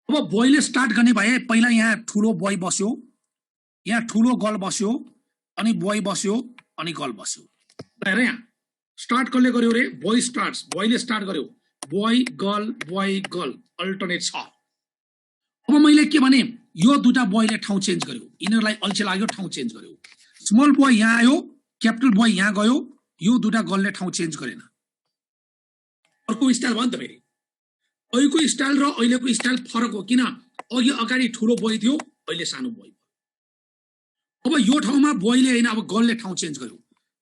अब बोयले स्टार्ट गर्ने भए पहिला यहाँ ठुलो बोय बस्यो यहाँ ठुलो गर्ल बस्यो अनि बोय बस्यो अनि गर्ल बस्यो हेर यहाँ स्टार्ट कसले गर्यो रे बोय स्टार्ट्स बोयले स्टार्ट गर्यो बोय गर्ल अल्टरनेट छ अब मैले के भने यो दुटा बोयले ठाउँ चेन्ज गर्यो यिनीहरूलाई अल्छी लाग्यो ठाउँ चेन्ज गर्यो स्मल बोय यहाँ आयो क्यापिटल बोय यहाँ गयो यो दुटा गर्लले ठाउँ चेन्ज गरेन अर्को स्टाइल भयो नि त फेरि अहिलेको स्टाइल र अहिलेको स्टाइल फरक हो किन अघि अगाडि ठुलो बोय थियो अहिले सानो बोय अब यो ठाउँमा बोयले हैन अब गर्लले ठाउँ चेन्ज गर्यो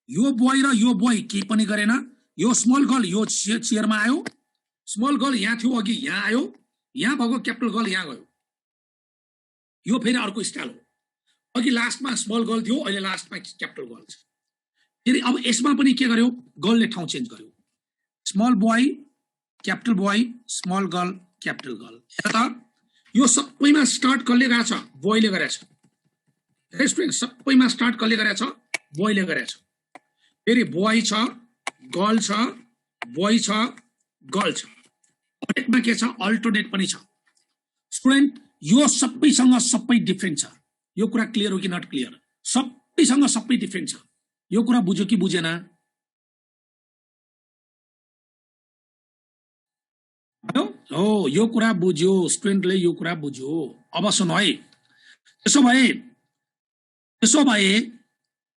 यो बोय र यो बोय के पनि गरेन यो स्मल गर्ल यो चेयरमा आयो स्मल गर्ल यहाँ थियो अघि यहाँ आयो यहाँ भएको क्यापिटल गर्ल यहाँ गयो यो फेरि अर्को स्टाइल हो अघि लास्टमा स्मल गर्ल थियो अहिले लास्टमा क्यापिटल गर्ल छ फेरि अब यसमा पनि के गर्यो गर्लले ठाउँ चेन्ज गर्यो small boy capital boy small girl capital girl हेर त यो सबैमा स्टार्ट कसले गरेछ बोयले गरेछ स्टुडेन्ट सबैमा स्टार्ट कसले गरेछ बोयले गरेछ फेरि बोय छ गर्ल छ बोय छ गर्ल छ अल्टरनेटमा के छ अल्टरनेट पनि छ स्टुडेन्ट यो सबैसँग सबै डिफरेन्ट छ यो कुरा क्लियर हो कि नट क्लियर सबैसँग सबै डिफरेन्ट छ यो कुरा बुझ्यो कि बुझेन हो यो कुरा बुझ्यो स्टुडेन्टले यो कुरा बुझ्यो अब सुन है त्यसो भए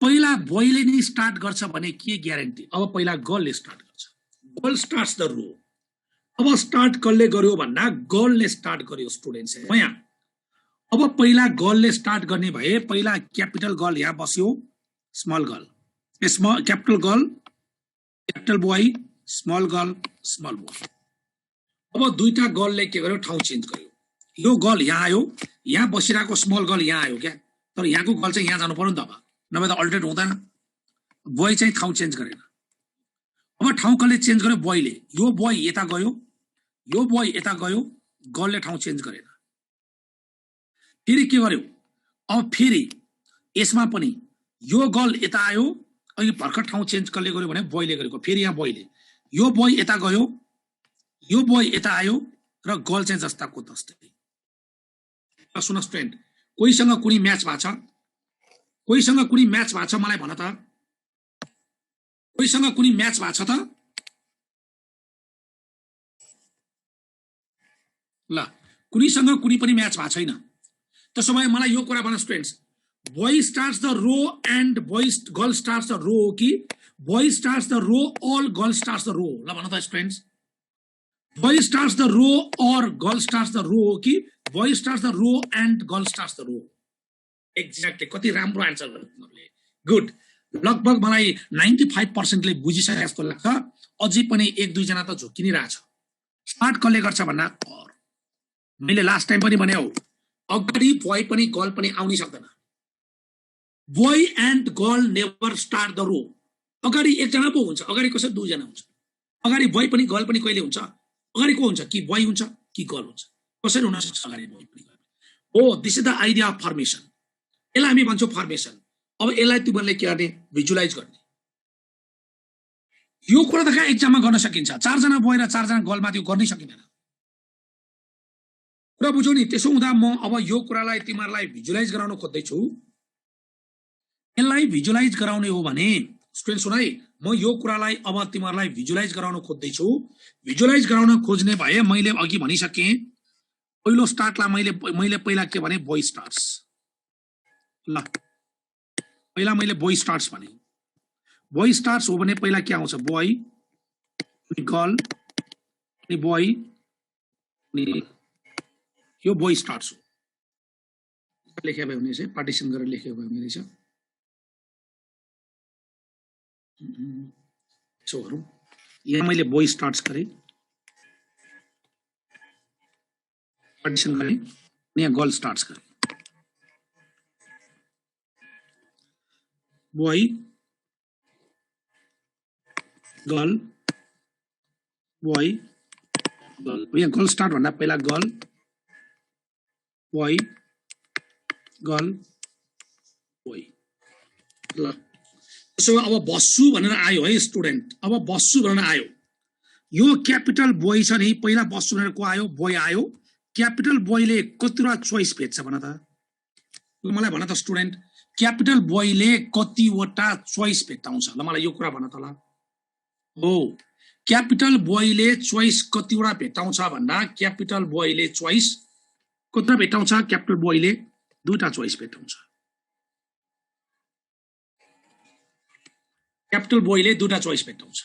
पहिला बोयले नि स्टार्ट गर्छ भने के ग्यारेन्टी अब पहिला गर्लले स्टार्ट गर्छ गर्ल स्टार्ट्स द रो अब स्टार्ट कसले गर्यो भन्दा गर्लले स्टार्ट गर्यो स्टुडेन्ट्स यहाँ अब पहिला गर्लले स्टार्ट गर्ने भए पहिला क्यापिटल गर्ल यहाँ बस्यो small girl capital girl capital boy small girl small boy अब दुईटा गर्लले के गर्यो ठाउँ चेन्ज गर्यो यो गर्ल यहाँ आयो यहाँ बसिरहेको स्मल गर्ल यहाँ आयो क्या तर यहाँको गर्ल चाहिँ यहाँ जानु पर्यो नि त अब नभए त अल्टरनेट हुँदैन बोय चाहिँ ठाउँ चेन्ज गरेन अब ठाउँ कसले चेन्ज गर्यो बोयले यो बोय यता गयो गर्लले ठाउँ चेन्ज गरेन फेरि के गर्यो अब फेरि यसमा पनि यो गर्ल यता आयो अघि भर्खर ठाउँ चेन्ज कसले गर्यो भने बोयले गरेको फेरि यहाँ बोयले यो बोय यता गयो यो बोय यता आयो र गर्ल चाहिँ जस्ताको तस्तै सुन स्टुडेन्ट कोहीसँग कुनै म्याच भएको छ कोहीसँग कुनै म्याच भएको छ मलाई भन त कोहीसँग कुनै म्याच भएको छ त ल कुनैसँग कुनै पनि म्याच भएको छैन त्यसो भए मलाई यो कुरा भन students boy starts the row and girl starts the row कि boy starts the row all girl starts the row ल भन त students boy starts the row or girl starts the row कि boy starts the row and girl starts the row exactly कति राम्रो आन्सर गर्नु तिमीहरुले गुड लगभग मलाई 95% ले बुझिसके जस्तो लाग्छ अझै पनि एक दुई जना त झुकिनी रहेछ स्टार्ट कसले गर्छ भन्ना और मैले लास्ट टाइम पनि भने हो अगाडि बोय पनि गर्ल पनि आउनै सक्दैन boy and girl never start the row अगाडि एक जना पो हुन्छ अगाडि कसै दुई जना हुन्छ अगाडि बोय पनि गर्ल पनि कहिले हुन्छ अगाडि को हुन्छ कि बोय हुन्छ कि गर्ल हुन्छ कसरी हुन सक्छ अगाडि बोय पनि गर्ल हो this is the idea of formation यसलाई हामी भन्छौं फर्मेसन अब यसलाई तिमीहरुले के गर्ने भिजुअलाइज गर्ने यो कुरा त कहाँ एक्जाममा गर्न सकिन्छ चार जना बोय र चार जना गर्लमा त्यो गर्नै सकिदैन कुरा बुझ्यौ नि त्यसो हुँदा म अब यो कुरालाई तिमीहरुलाई भिजुअलाइज गराउन खोज्दै छु यसलाई भिजुअलाइज गराउने हो भने स्टुडेन्ट सुन है म यो कुरालाई अब तिमीहरुलाई भिजुअलाइज गराउन खोज्दै छु भिजुअलाइज गराउन खोज्ने भए मैले अघि भनिसके पहिलो स्टार्टलाई मैले पहिला के भने बोय स्टार्ट्स ल पहिला मैले बोय स्टार्ट्स भने बोय स्टार्ट्स हो भने पहिला के आउँछ बोय अनि गर्ल अनि बोय अनि यो बोय स्टार्ट्स हो लेखे भए हुने चाहिँ पार्टिसन गरेर लेखे भए हुने रहेछ सो गरौँ यहाँ मैले बोय स्टार्ट्स गरे पार्टिसन गरे अनि यहाँ गर्ल स्टार्ट्स गरे बोय गर्ल बोय गर्ल यहाँ गर्ल स्टार्ट भन्दा पहिला गर्ल बोय गर्ल बोय ल त्यसो अब बस्छु भनेर आयो है स्टुडेन्ट अब बस्छु भनेर आयो यो क्यापिटल बोय छ नि पहिला बस्छु भनेर को आयो बोय आयो क्यापिटल बोयले कतिवटा चोइस भेट्छ भन त मलाई भन त स्टुडेन्ट क्यापिटल बोयले कतिवटा चोइस भेट्टाउँछ ल मलाई यो कुरा भन त ल हो क्यापिटल बोयले चोइस कतिवटा भेट्टाउँछ भन्दा क्यापिटल बोयले चोइस कतिवटा भेट्टाउँछ क्यापिटल बोयले दुईटा चोइस भेट्टाउँछ क्यापिटल बोयले दुईटा चोइस भेट्टाउँछ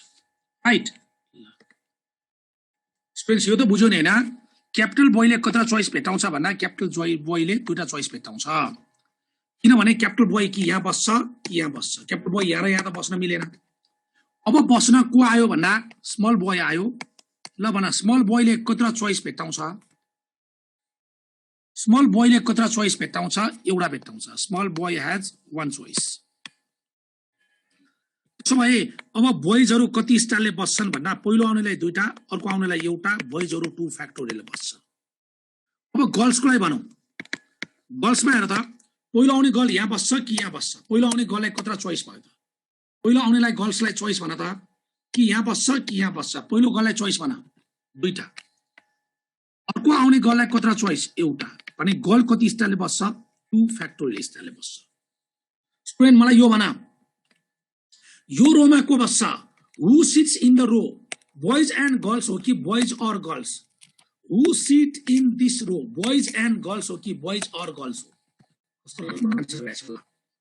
राइट स्टुडेन्ट्स यो त बुझ्यौ नि हैन क्यापिटल बोयले कतिवटा चोइस भेट्टाउँछ भन्दा क्यापिटल बोयले दुईटा चोइस भेट्टाउँछ किनभने क्यापिटल बोय कि यहाँ बस्छ कि यहाँ बस्छ क्यापिटल बोय यहाँ र यहाँ त बस्न मिलेन अब बस्न को आयो भन्दा स्मल बोय आयो ल भन स्मल बोयले कतिवटा चोइस भेट्टाउँछ स्मल बोयले कतिवटा चोइस भेट्टाउँछ एउटा भेट्टाउँछ small boy has one choice त्यसो भए अब बोयजहरु कति स्टाइलले बस्छन् भन्दा पहिलो आउनेलाई दुईटा अर्को आउनेलाई एउटा बोयजहरु 2 फ्याक्टोरियलले बस्छ अब गर्ल्सको लागि भनौं गर्ल्समा हेर त पहिलो आउने गर्ल यहाँ बस्छ कि यहाँ बस्छ पहिलो आउने गर्ललाई कतिवटा चोइस भयो त पहिलो आउनेलाई गर्ल्सलाई चोइस भन त कि यहाँ बस्छ कि यहाँ बस्छ पहिलो गर्ललाई चोइस भन दुईटा अर्को आउने गर्ललाई कतिवटा चोइस एउटा भने गर्ल कति स्टाइलले बस्छ 2 फ्याक्टोरियल स्टाइलले बस्छ स्टुडेन्ट मलाई यो भन यो रोमा को बस्छ who sits in the row boys and girls हो कि बोयज और girls who sit in this row boys and girls हो कि बोयज और गर्ल्स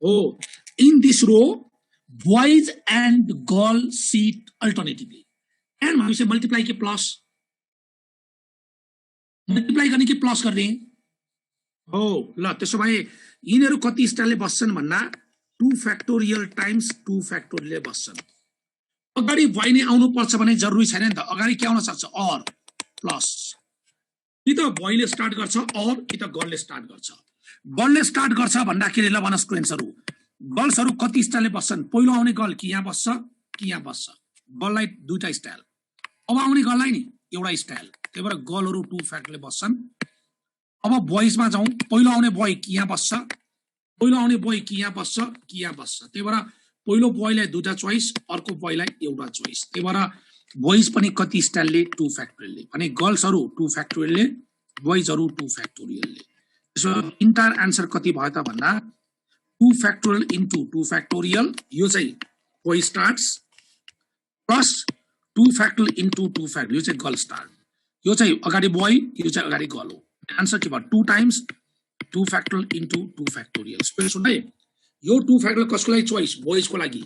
हो in this row boys and girls sit alternatively and भनेपछि मल्टिप्लाई के प्लस मल्टिप्लाई गर्ने कि प्लस गर्ने हो ल त्यसो भए यिनीहरु कति स्टाइलले बस्छन् भन्दा 2 फ्याक्टोरियल टाइम्स 2 फ्याक्टोरियलले बस्छन् अगाडि बोय नै आउनु पर्छ भने जरुरी छैन नि त अगाडि के आउन सक्छ और प्लस कि त बोयले स्टार्ट गर्छ और कि त गर्लले स्टार्ट गर्छ गर्लले स्टार्ट गर्छ भन्दाखेरि ल भन स्टुडेन्ट्सहरु गर्ल्सहरु कति स्टाइलले बस्छन् पहिलो आउने गर्ल कि यहाँ बस्छ कि यहाँ बस्छ गर्ललाई दुईटा स्टाइल अब आउने गर्ललाई नि एउटा स्टाइल त्यही भएर गर्लहरु 2 फ्याक्टोरियलले बस्छन् अब बोयजमा जाउँ पहिलो आउने बोय कि यहाँ बस्छ पहिलो आउने बोय कि यहाँ बस्छ कि यहाँ बस्छ त्यही भएर पहिलो बोयलाई दुईटा चोइस अर्को बोयलाई एउटा चोइस त्यही भएर बोइज पनि कति स्टाइलले 2 फ्याक्टोरियलले भने गर्ल्सहरु 2 फ्याक्टोरियलले बोइजहरु 2 फ्याक्टोरियलले सो इन्टायर आन्सर कति भयो त भन्दा 2 फ्याक्टोरियल इन्टु 2 फ्याक्टोरियल यो चाहिँ boy starts plus 2 factorial into 2 factorial यो चाहिँ गर्ल स्टार्ट यो चाहिँ अगाडि बोय यो चाहिँ अगाडि गर्ल हो आन्सर के भयो 2 times 2 factorial into 2 factorial space हुँदै यो 2 फ्याक्टोरियल कसको लागि चोइस बोइज को लागि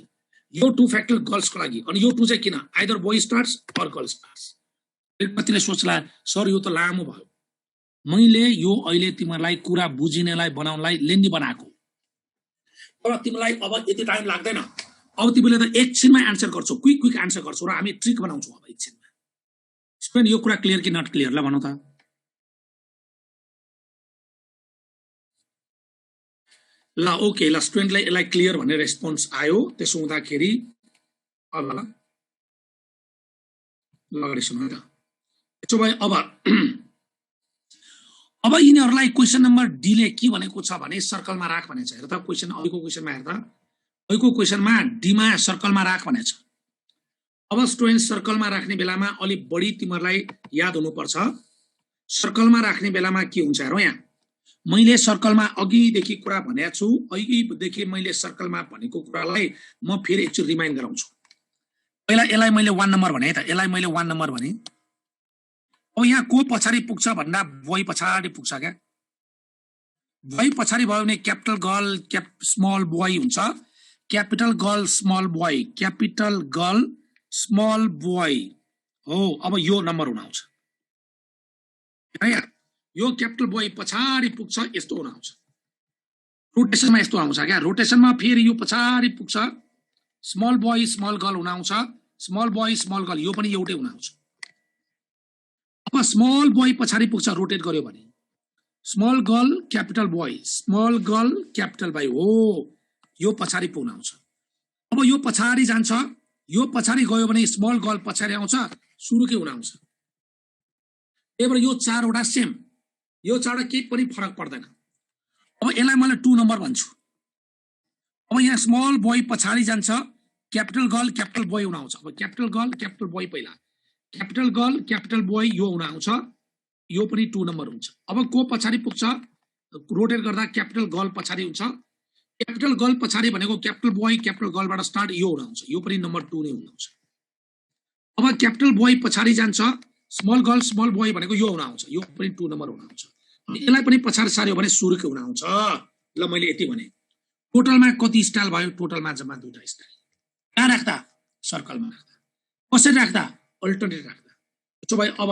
यो 2 फ्याक्टोरियल गर्ल्स को लागि अनि यो 2 चाहिँ किन either boy starts or girl starts कतिले सोच्ला सर यो त लामो भयो मैले यो अहिले तिमीलाई कुरा बुझिनेलाई बनाउनलाई लेन्दी बनाएको तर तिमीलाई अब यति टाइम लाग्दैन अब तिमीले त एकछिनमा आन्सर गर्छौ क्विक आन्सर गर्छौ र हामी ट्रिक बनाउँछौ अब एकछिनमा स्टुडेन्ट यो कुरा क्लियर कि नट क्लियर ल भनौ त ल ओके ल स्टुडेन्टलाई यसलाई क्लियर भन्ने रेस्पोन्स आयो त्यसो हुँदाखेरि अब ल अगाडि सुन्नु त त्यसो भए अब यिनीहरुलाई क्वेशन नम्बर डी ले के भनेको छ भने सर्कलमा राख भनेछ हेर त क्वेशन अहिलेको क्वेशनमा हेर त अहिलेको क्वेशनमा डी मा सर्कलमा राख भनेछ अब स्टुडेन्ट सर्कलमा राख्ने बेलामा अलि बढी तिमीहरुलाई याद हुनुपर्छ सर्कलमा राख्ने बेलामा के हुन्छ हेरौ यहाँ मैले सर्कलमा अघिदेखि कुरा भनेको छु अघिदेखि मैले सर्कलमा भनेको कुरालाई म फेरि एकचोटी रिमाइन्ड गराउँछु पहिला यसलाई मैले 1 नम्बर भने त यसलाई मैले 1 नम्बर भने अब यहाँ को पछाडी पुग्छ भन्दा बोय पछाडी पुग्छ क्या बोय पछाडी भयो भने क्यापिटल गर्ल स्मल बोय हुन्छ क्यापिटल गर्ल स्मल बोय हो अब यो नम्बर हुन आउँछ यो क्यापिटल बोय पछाडी पुग्छ यस्तो हुन आउँछ रोटेसनमा यस्तो आउँछ क्या रोटेसनमा फेरि यो पछाडी पुग्छ स्मल बोय स्मल गर्ल हुन आउँछ स्मल बोय स्मल गर्ल यो पनि एउटै हुन आउँछ अब स्मल बोय पछाडी पुग्छ रोटेट गर्यो भने स्मल गर्ल क्यापिटल बोय हो यो पछाडी पुग्न आउँछ अब यो पछाडी जान्छ यो पछाडी गयो भने स्मल गर्ल पछाडी आउँछ सुरुकै हुन आउँछ त्यही भएर यो चारवटा सेम यो चारवटा केही पनि फरक पर्दैन अब यसलाई मैले 2 नम्बर भन्छु अब यहाँ स्मल बोय पछाडी जान्छ क्यापिटल गर्ल क्यापिटल बोय हुन आउँछ अब क्यापिटल गर्ल क्यापिटल बोय पहिला क्यापिटल गर्ल क्यापिटल बोय यो हुन आउँछ यो पनि 2 नम्बर हुन्छ अब को पछाडी पुग्छ रोटेट गर्दा क्यापिटल गर्ल पछाडी हुन्छ क्यापिटल गर्ल पछाडी भनेको क्यापिटल बोय क्यापिटल गर्लबाट स्टार्ट यो हुन आउँछ यो पनि नम्बर 2 नै हुन आउँछ अब क्यापिटल बोय पछाडी जान्छ स्मल गर्ल स्मल बोय भनेको यो हुन आउँछ यो पनि 2 नम्बर हुन आउँछ अनि यसलाई पनि पछाडी सार्यो भने सुरुकै हुन आउँछ ल मैले यति भने टोटलमा कति स्टाइल भयो टोटलमा जम्मा 2टा स्टाइल कहाँ राख्दा सर्कलमा राख्दा कसरी राख्दा अल्टरनेट राख्दा त्यसो भए अब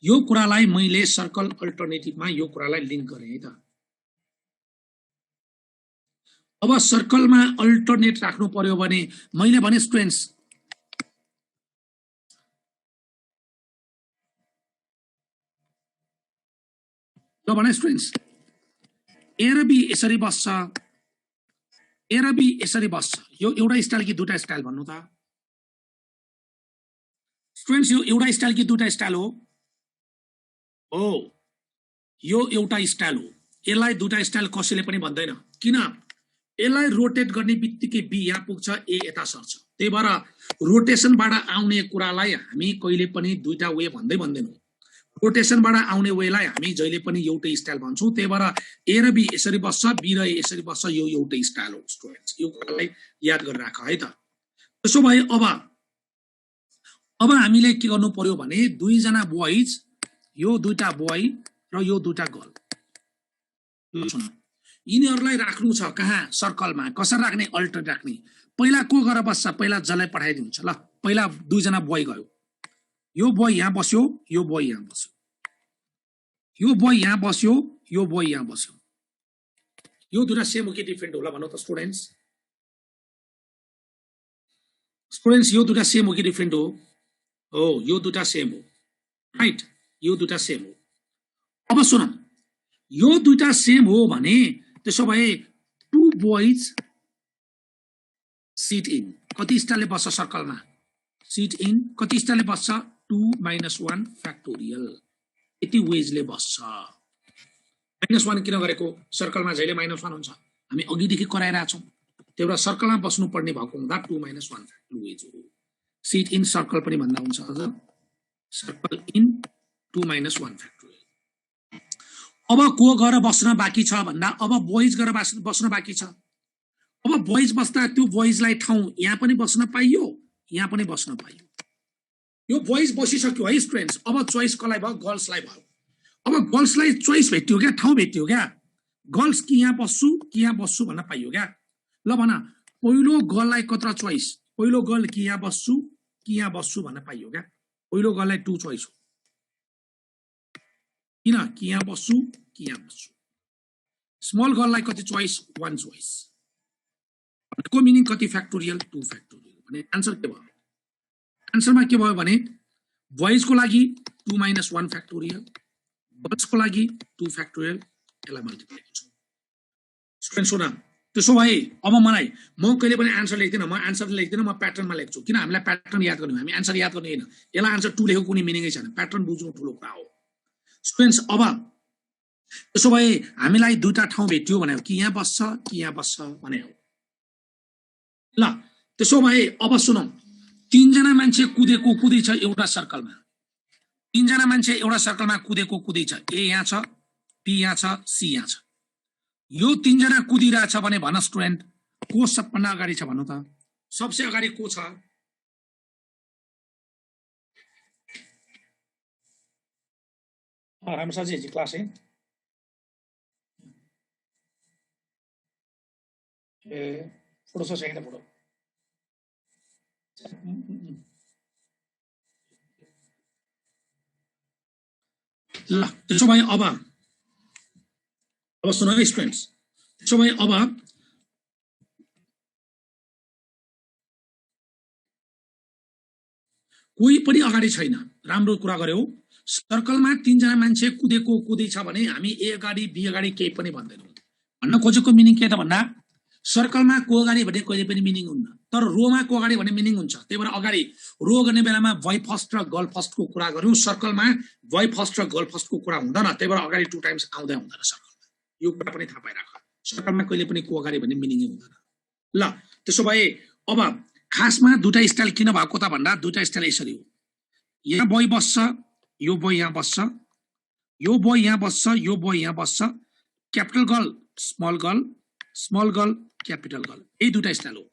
यो कुरालाई मैले सर्कल अल्टरनेटिभमा यो कुरालाई लिंक गरे है त अब सर्कलमा अल्टरनेट राख्नु पर्यो भने मैले भने स्टुडेन्ट्स ल भने स्टुडेन्ट्स ए र बी यसरी बस्छ ए र बी यसरी बस्छ यो एउटा स्टाइल कि दुईटा स्टाइल भन्नु त स्टुडेन्ट्स यो एउटा स्टाइल कि दुईटा स्टाइल हो यो एउटा स्टाइल हो यसलाई दुईटा स्टाइल कसैले पनि भन्दैन किन यसलाई रोटेट गर्ने बित्तिकै बी यहाँ पुग्छ ए यता सर्छ त्यही भएर रोटेसनबाट आउने कुरालाई हामी कहिले पनि दुईटा वे भन्दैनौं रोटेसनबाट आउने वेलाई हामी जहिले पनि एउटै स्टाइल भन्छौं त्यही भएर ए र बी यसरी बस्छ बी र यसरी बस्छ यो एउटै स्टाइल हो स्टुडेन्ट्स यो कुरालाई याद गरेर राख है त त्यसो भए अब हामीले के गर्नु पर्यो भने दुई जना बोइज यो दुईटा बोय र यो दुईटा गर्ल यिनीहरुलाई राख्नु छ कहाँ सर्कलमा कसरी राख्ने अल्टरनेट राख्ने पहिला को गएर बस्छ पहिला जलाई पठाइदिन्छ ल पहिला दुई जना बोय गयो यो बोय यहाँ बस्यो यो बोय यहाँ बस्यो यो बोय यहाँ बस्यो यो बोय यहाँ बस्यो यो दुईटा सेम हो कि डिफरेन्ट होला भन्नु त स्टुडेन्ट्स यो दुईटा सेम हो कि डिफरेन्ट हो यो दुईटा सेम हो राइट यो दुईटा सेम हो अब सुन यो दुईटा सेम हो भने त्यसो भए 2 बोइज सिट इन कति स्टाइलले बस्छ सर्कलमा सिट इन कति स्टाइलले बस्छ 2 - 1 फ्याक्टोरियल यति वेजले बस्छ -1 किन गरेको सर्कलमा जहिले -1 हुन्छ हामी अघिदेखि कराइरा छौं त्यही भएर सर्कलमा बस्नु पर्ने भएको हुँदा 2 - 1 फ्याक्टोरियल वेज हो सिट इन सर्कल पनि भन्दा हुन्छ हजुर सर्कल इन 2 - 1 फ्याक्टोरियल अब को गएर बस्न बाँकी छ भन्दा अब बोइज गएर बस्न बाँकी छ अब बोइज बस्दा त्यो बोइजलाई ठाउँ यहाँ पनि बस्न पाइयो यहाँ पनि बस्न पाइयो यो बोइज बसिसक्यो है स्टुडेन्ट्स अब चोइस कसलाई भयो गर्ल्सलाई भयो अब गर्ल्सलाई चोइस भेट्यो क्या ठाउँ भेट्यो क्या गर्ल्स कि यहाँ बस्छु भन्न पाइयो क्या ल भन पहिलो गर्ललाई कत्र चोइस पहिलो गर्ल कि यहाँ बस्छु भन्न पाइयो क्या पहिलो गर्ललाई 2 चोइस हो किन कि यहाँ बस्छु स्मल गर्ललाई कति चोइस 1 चोइस को मिनिङ कति फ्याक्टोरियल 2 फ्याक्टोरियल भने आन्सर के भयो आन्सरमा के भयो भने बोइज को लागि 2 - 1 फ्याक्टोरियल गर्ल्स को लागि 2 फ्याक्टोरियल यसलाई मल्टिप्लाई गर्छु स्टुडेन्ट सुन त्यसो भए अब मलाई म कहिले पनि आन्सर लेख्दिन म प्याटर्नमा लेख्छु किन हामीलाई प्याटर्न याद गर्ने हामी आन्सर याद गर्ने हैन यसलाई आन्सर 2 लेखेको कुनै मिनिङै छैन प्याटर्न बुझ्नु ठुलो कुरा हो स्टुडेन्ट्स अब त्यसो भए हामीलाई दुईटा ठाउँ भेट्यो भने कि यहाँ बस्छ भने हो ल त्यसो भए अब सुनौ 3 जना मान्छे कुदै छ एउटा सर्कलमा 3 जना मान्छे एउटा सर्कलमा कुदै छ ए यहाँ छ बी यहाँ छ सी यहाँ छ यो 3 जना कुदिरहेछ भने भन स्टुडेन्ट को सबभन्दा अगाडि छ भन्नु त सबसे अगाडि को छ राम्रो साथी जी क्लास है ए फोटो छ छैन फोटो ल त्यसो भए अब सुन है स्टुडेन्ट्स त्यसो भए अब कोही पनि अगाडि छैन राम्रो कुरा गर्यौ सर्कलमा 3 जना मान्छे कुदै छ भने हामी ए अगाडि बी अगाडि केही पनि भन्दैनौं भन्न खोजेको मिनिङ के त भन्दा सर्कलमा को अगाडि भने कहिले पनि मिनिङ हुन्न तर रोमा को अगाडि भने मिनिङ हुन्छ त्यही भएर अगाडि रो गर्ने बेलामा बोय फर्स्ट र गर्ल फर्स्ट को कुरा गर्यौ सर्कलमा बोय फर्स्ट र गर्ल फर्स्ट को कुरा हुँदैन त्यही भएर अगाडि 2 टाइम्स आउँदै हुँदैन सर्कलमा यो कुरा पनि थाहा पाइराख सर्कलमा कहिले पनि को अगाडि भने मिनिङै हुँदैन ल त्यसो भए अब खासमा दुईटा स्टाइल किन भएको त भन्दा दुईटा स्टाइल यसरी हो यहाँ बोय बस्छ यो बोय यहाँ बस्छ यो बोय यहाँ बस्छ यो बोय यहाँ बस्छ capital girl small girl capital girl यही दुईटा स्टाइल हो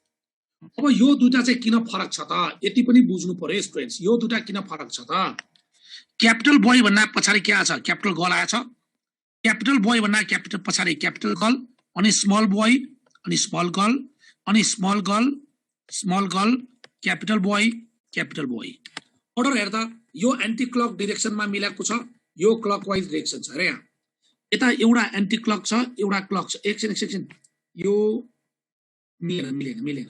अब यो दुईटा चाहिँ किन फरक छ त यति पनि बुझ्नु पर्यो स्टुडेन्ट्स यो दुईटा किन फरक छ त क्यापिटल बोय भन्दा पछाडी के आछ क्यापिटल गर्ल आछ क्यापिटल बोय भन्दा क्यापिटल पछाडी क्यापिटल गर्ल अनि स्मल बोय अनि स्मल गर्ल अनि small girl capital boy order हेर्दा यो एन्टी क्लक डिरेक्सनमा मिलेको छ यो क्लकवाइज डिरेक्सन छ रे यहाँ यता एउटा एन्टी क्लक छ एउटा क्लक छ एक सेकेन्ड यो मिलेन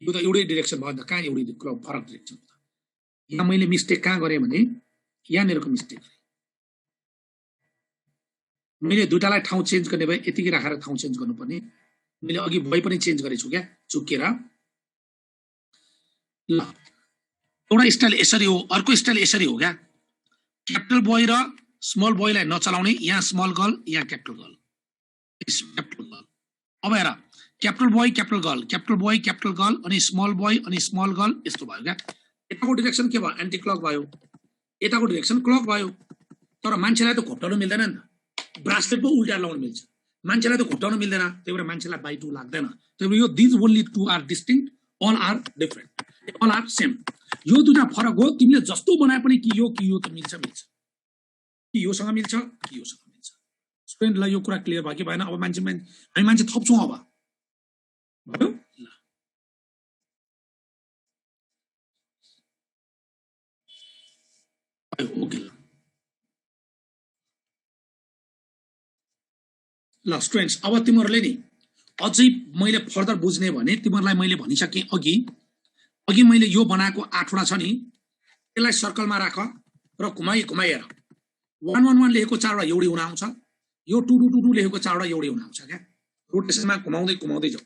यो त एउटै डिरेक्सन भयो नि त कहाँ एउटै क्लक फरक डिरेक्सन यहाँ मैले मिस्टेक कहाँ गरेँ भने यहाँनिरको मिस्टेक मैले दुईटालाई ठाउँ चेन्ज गर्ने भए यतिकै राखेर ठाउँ चेन्ज गर्नुपर्ने मैले अघि भइ पनि चेन्ज गरेछु क्या चुकेर ल एउटा स्टाइल यसरी हो अर्को स्टाइल यसरी हो क्या क्यापिटल बोय र स्मल बोयलाई नचलाउने यहाँ स्मल गर्ल यहाँ क्यापिटल गर्ल अब हेर क्यापिटल बोय क्यापिटल गर्ल अनि स्मल गर्ल यस्तो भयो क्या यताको डिरेक्सन के भयो एन्टी क्लक भयो यताको डिरेक्सन क्लक भयो तर मान्छेलाई त घोप्टाउनु मिल्दैन नि त ब्रासलेट पो उल्टा लाउनु मिल्छ मान्छेलाई त घोप्टाउनु मिल्दैन त्यही भएर मान्छेलाई बाइ 2 लाग्दैन त्यही भएर यो this only 2 are distinct all are different all are same यो दुईटा फरक हो तिमीले जस्तो बनाए पनि कि यो त मिल्छ कि योसँग मिल्छ कि योसँग मिल्छ स्टुडेन्टलाई यो कुरा क्लियर भयो कि भएन अब हामी मान्छे थप्छौँ अब भयो ओके ल स्टुडेन्ट्स अब तिमीहरूले नि अझै मैले फर्दर बुझ्ने भने तिमीहरूलाई मैले भनिसकेँ अघि मैले यो बनाएको 8वटा छ नि त्यसलाई सर्कलमा राख र घुमाइहेर 111 लेखेको 4वटा एउटै हुन आउँछ यो 222 लेखेको 4वटा एउटै हुन आउँछ क्या रोटेसनमा घुमाउँदै जाऊ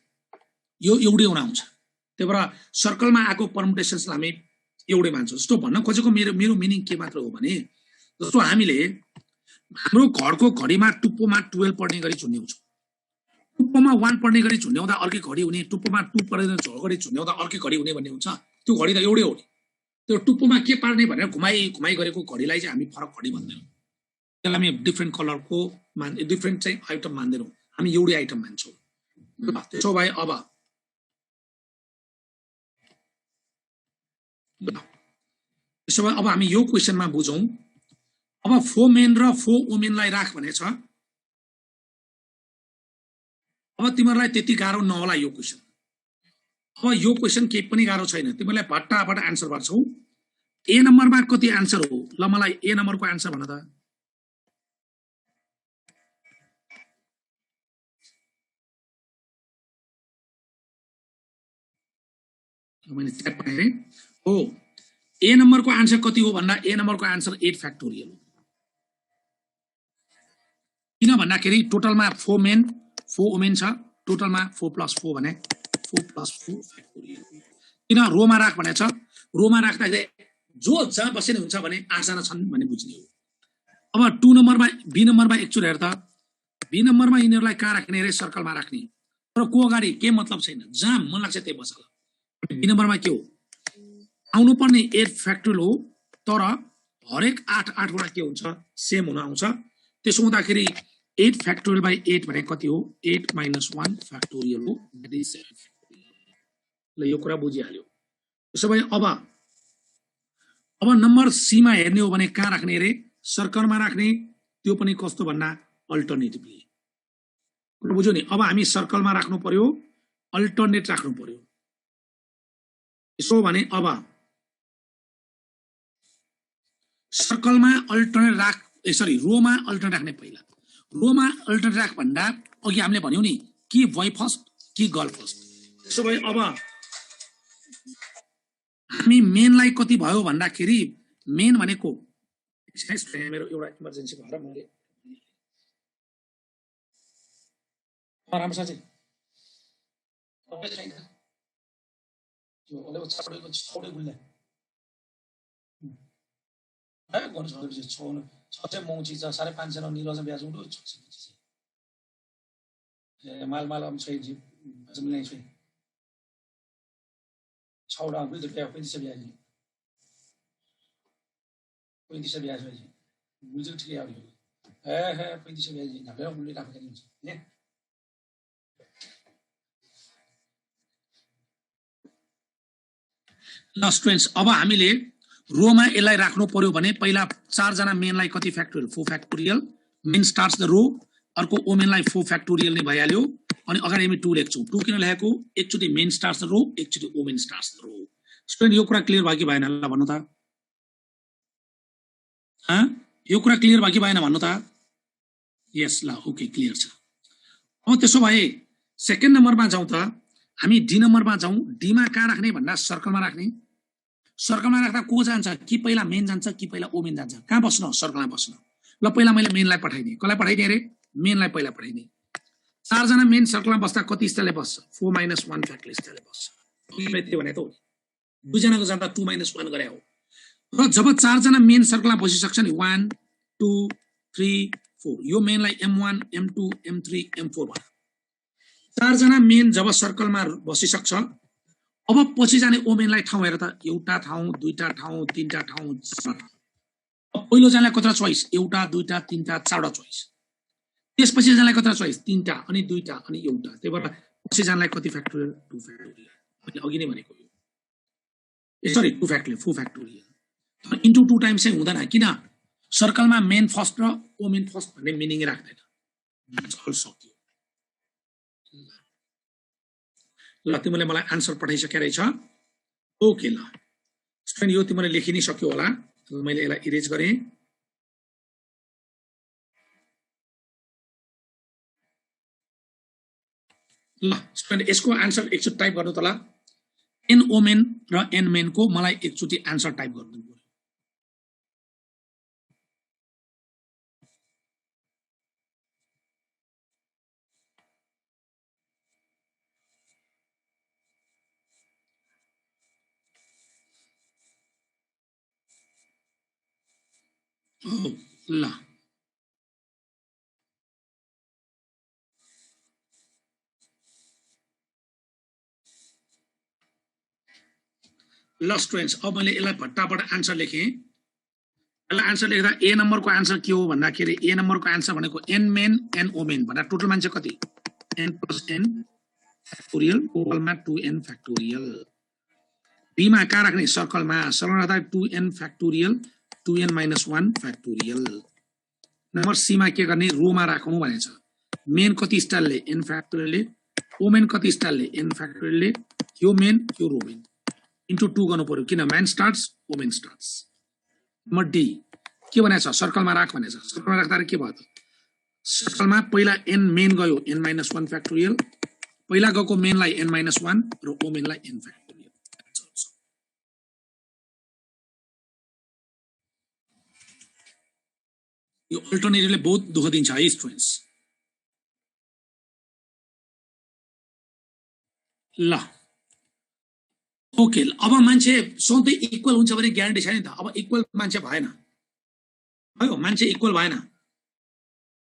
यो एउटै हुन आउँछ त्यही भएर सर्कलमा आएको परम्युटेसन्सलाई हामी एउटै मान्छौँ जस्तो भन्न खोजेको मेरो मिनिङ के मात्र हो भने जस्तो हामीले हाम्रो घरको घडीमा टुप्पोमा 12 पढ्ने गरी चुन्यौछौँ टुप्पोमा 1 पढ्ने गरी झुन्ड्याउँदा अर्कै घडी हुने, टुप्पोमा 2 पढ्ने गरी झुन्ड्याउँदा अर्कै घडी हुने भन्ने हुन्छ। त्यो घडी त एउटै हो नि। त्यो टुप्पोमा के पार्ने भनेर घुमाई गरेको घडीलाई चाहिँ हामी फरक घडी भन्दैनौँ। त्यसलाई हामी डिफ्रेन्ट कलरको डिफ्रेन्ट चाहिँ आइटम मान्दैनौँ, हामी एउटै आइटम मान्छौँ। त्यसो भए अब हामी यो क्वेसनमा बुझौँ। अब 4 मेन र 4 वुमेनलाई राख भनेछ। अब तिमीहरूलाई त्यति गाह्रो नहोला यो क्वेसन। अब यो क्वेसन केही पनि गाह्रो छैन, तिमीलाई फटाफट आन्सर गर्छौ। ए नम्बरमा कति आन्सर हो? ल मलाई ए नम्बरको आन्सर भन त। मैले च्याट पाएँ हो। ए नम्बरको आन्सर कति हो भन्दा ए नम्बरको आन्सर 8 फ्याक्टोरियल हो। किन भन्दाखेरि टोटलमा 4 मेन 4 वुमेन छ, टोटलमा 4 + 4 भने 4 + 4 फ्याक्टोरियल। किन रोमा राख भनेछ? रोमा राख्दाखेरि जो जहाँ बसेन हुन्छ भने 8 जना छन् भन्ने बुझ्ने हो। अब 2 नम्बरमा बी नम्बरमा एकचोटि हेर त, बी नम्बरमा यिनीहरूलाई कहाँ राख्ने रे? सर्कलमा राख्ने। तर को अगाडि के मतलब छैन, जहाँ मन लाग्छ त्यही बस्छ। बी नम्बरमा के हो? आउनु पर्ने 8 फ्याक्टोरियल हो, तर हरेक 8 वटा के हुन्छ? सेम हुन आउँछ। त्यसो हुँदाखेरि 8 फ्याक्टोरियल बाइ 8 भने कति हो? 8 - 1 फ्याक्टोरियल हो, द्याट इज 7 फ्याक्टोरियल। ल यो कुरा बुझिहाल्यो। त्यसो भए अब नम्बर सी मा हेर्ने हो भने कहाँ राख्ने रे? सर्कलमा राख्ने। त्यो पनि कस्तो भन्दा अल्टरनेटिभली। बुझ्यो नि? अब हामी सर्कलमा राख्नु पर्यो, अल्टरनेट राख्नु पर्यो। यसो भने अब सर्कलमा अल्टरनेट राख, सरी रोमा अल्टरनेट राख्ने। पहिला रोमा अल्टरनेट राख भन्दा अघि हामीले भन्यौ नि कि बोय फर्स्ट कि गर्ल फर्स्ट। त्यसो भए अब हामी मेनलाई कति भयो भन्दाखेरि मेन भनेको मेरो एउटा इमर्जेन्सी भएर मैले राम्रो छ चाहिँ छौड़ा भी रुपया 35 ब्याज 35 ब्याज है बुझ्यो ठीक है 35 ब्याज नभएर उले राखेको हुन्छ नि। ल स्टुडेन्ट्स, अब हामीले रोमा यसलाई राख्नु पर्यो भने पहिला 4 जना मेनलाई कति factorial? 4 factorial. Men starts the row, अर्को वुमेनलाई 4 फ्याक्टोरियल नै भइहाल्यो। अनि अगाडि हामी 2 लेख्छौँ। 2 किन लेखेको? एकचोटि मेन स्टार्ट्स द रो, एकचोटि women starts the row. Student यो कुरा क्लियर भयो कि भएन? ल भन्नु त। यो कुरा क्लियर भयो कि भएन भन्नु त? यस, ल ओके क्लियर छ। अब त्यसो भए सेकेन्ड नम्बरमा जाउँ त। हामी डी नम्बरमा जाउँ। डीमा कहाँ राख्ने भन्दा सर्कलमा राख्ने। सर्कलमा राख्दा को जान्छ? कि पहिला मेन जान्छ कि पहिला वुमेन जान्छ? कहाँ बस्न? सर्कलमा बस्न। ल पहिला मैले मेनलाई पठाइदिएँ। कसलाई पठाइदिएँ रे? मेनलाई पहिला पठाइदिएँ। 4 जना मेन सर्कलमा बस्दा कति स्टाइलले बस्छ? 4 - 1 फ्याक्टोरियल स्टाइलले बस्छ। त्यो भने त 2 जनाको जाँदा 2 - 1 गरे हो। र जब 4 जना मेन सर्कलमा बसिसक्छ नि 1 2 3 4, यो मेनलाई M1 M2 M3 M4 भन्छ। 4 जना मेन जब सर्कलमा बसिसक्छ, अब पछि जाने वुमेनलाई ठाउँ हेर त। एउटा ठाउँ, दुईटा ठाउँ, तीनटा ठाउँ, पहिलो जनालाई कता चोइस? एउटा, दुईटा, तीनटा, चारवटा चोइस। त्यसपछि जनालाई कता चोइस? तीनटा, अनि दुईटा, अनि एउटा। त्यही भएर पछि जनालाई कति फ्याक्टोरियल? 2 फ्याक्टोरियल। अनि अघि नै भनेको यो, sorry 2 factorial 4 factorial. Into 2 times चाहिँ हुँदैन। किन? सर्कलमा मेन फर्स्ट र वुमेन फर्स्ट भन्ने मिनिङ राख्दैन। सक्यो। ल तिमीले मलाई आन्सर पठाइसकेको रहेछ। ओके, ल स्टुडेन्ट यो तिमीले लेखि नै सक्यो होला। मैले यसलाई इरेज गरेँ। ल स्टुडेन्ट यसको आन्सर एकचोटि टाइप गर्नु त। ल एन वुमेन र एन मेनको मलाई एकचोटि आन्सर टाइप गर्नु। ल ल स्टुडेन्ट्स अब मैले यसलाई फटाफट आन्सर लेखेँ यसलाई आन्सर लेख्दा ए नम्बरको आन्सर के हो भन्दाखेरि ए नम्बरको आन्सर भनेको n मेन n वुमेन भन्दा टोटल मान्छे कति n + n फ्याक्टोरियल टोटलमा 2n फ्याक्टोरियल b मा कहाँ राख्ने सर्कलमा राख्दा 2n factorial 2n - 1 factorial number C मा के गर्ने रोमा राख्नु भनेछ मेन कति स्टाइलले n फ्याक्टोरियलले वुमेन कति स्टाइलले n फ्याक्टोरियलले यो मेन यो रोमेन इन्टु 2 गर्नु पर्यो किन man starts women starts number D के भनेछ सर्कलमा राख भनेछ सर्कलमा राख्दा के भयो त सर्कलमा पहिला n मेन गयो n - 1 फ्याक्टोरियल पहिला गएको मेनलाई n - 1 र वुमेनलाई n फ्याक्टोरियल यो अल्टरनेटिभले बहुत दुःख दिन्छ है स्टुडेन्ट्स ल ओके अब मान्छे सधैँ इक्वल हुन्छ भने ग्यारेन्टी छैन नि त अब इक्वल मान्छे भएन भयो मान्छे इक्वल भएन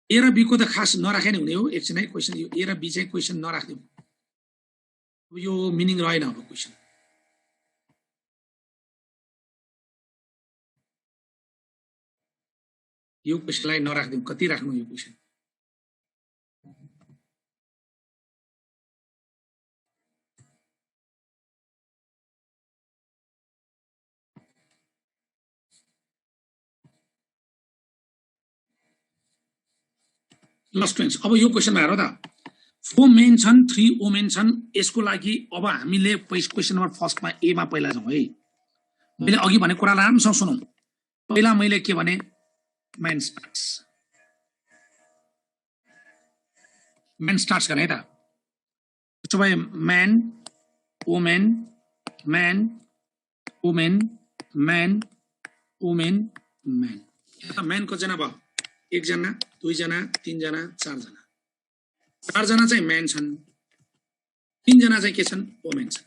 ए र बी को त खास नराखे नि हुने हो एकछिन है क्वेसन यो ए र बी चाहिँ क्वेसन नराख्ने यो मिनिङ रहेन अब क्वेसन यो क्वेसनलाई नराख्दिउँ कति राख्नु यो क्वेसन ल स्टुडेन्ट्स अब यो क्वेसनमा हेर त 4 मेन छन् 3 वुमेन छन् यसको लागि अब हामीले क्वेसन नम्बर फर्स्टमा ए मा पहिला जाउँ है मैले अघि भने कुरा राम्रोसँग सुनौँ पहिला मैले के भने मेन स्टार्ट्स गर्ने है त त्यसो भए man women man women man women man man कतिजना भयो 1 जना 2 जना 3 जना 4 जना 4 जना चाहिँ म्यान छन् 3 जना चाहिँ के छन् वुमेन छन्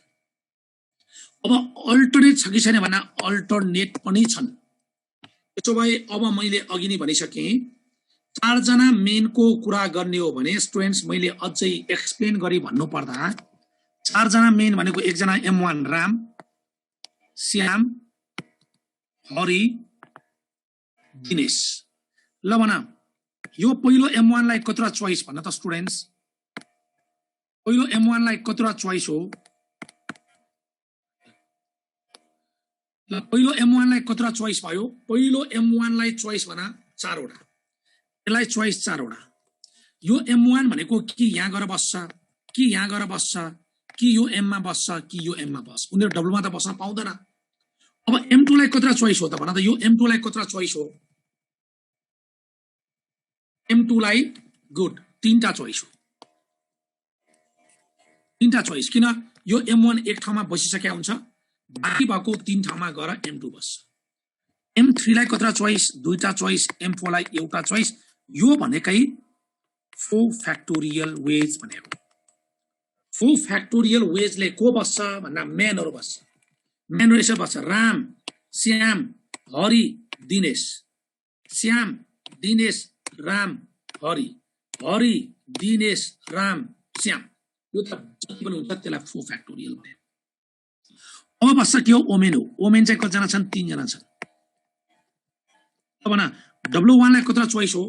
अब अल्टरनेट छ कि छैन भन्दा अल्टरनेट पनि छन् त्यसो भए अब मैले अघि नै भनिसके 4 जना मेनको कुरा गर्ने हो भने स्टुडेन्ट्स मैले अझै एक्सप्लेन गरी भन्नु पर्दा 4 जना मेन भनेको 1 जना M1 राम श्याम हरि दिनेश ल भन यो पहिलो M1 लाई कतिवटा चोइस भन्न त स्टुडेन्ट्स पहिलो M1 लाई कतिवटा चोइस हो ल पहिलो M1 लाई कतिवटा चोइस भयो पहिलो M1 लाई चोइस भना 4 वटा यसलाई चोइस 4 वटा यो M1 भनेको कि यहाँ गएर बस्छ कि यहाँ गएर बस्छ कि यो M मा बस्छ कि यो M मा बस्छ उनीहरु डबल मा त बस्न पाउँदैन अब M2 लाई कतिवटा चोइस हो त भन त यो M2 लाई कतिवटा चोइस हो M2 लाई गुड 3टा चोइस हो 3टा चोइस किन यो M1 एक ठाउँमा बसिसकेको हुन्छ बाँकी भएको 3 ठाउँमा गएर M2 बस्छ M3 लाई कतिवटा चोइस 2टा चोइस M4 लाई एउटा चोइस यो भनेकै 4 फ्याक्टोरियल वेज भनेको 4 फ्याक्टोरियल वेजले को बस्छ भन्दा मेनहरु बस्छ मेनहरु यसरी बस्छ राम श्याम हरि दिनेश श्याम दिनेश राम हरि हरि दिनेश राम श्याम यो त जति पनि हुन्छ त्यसलाई 4 फ्याक्टोरियल भन्ने अब बस्छ के हो वुमेन हो वुमेन चाहिँ कतिजना छन् 3 जना छन् अब न W1 लाई कतिवटा चोइस हो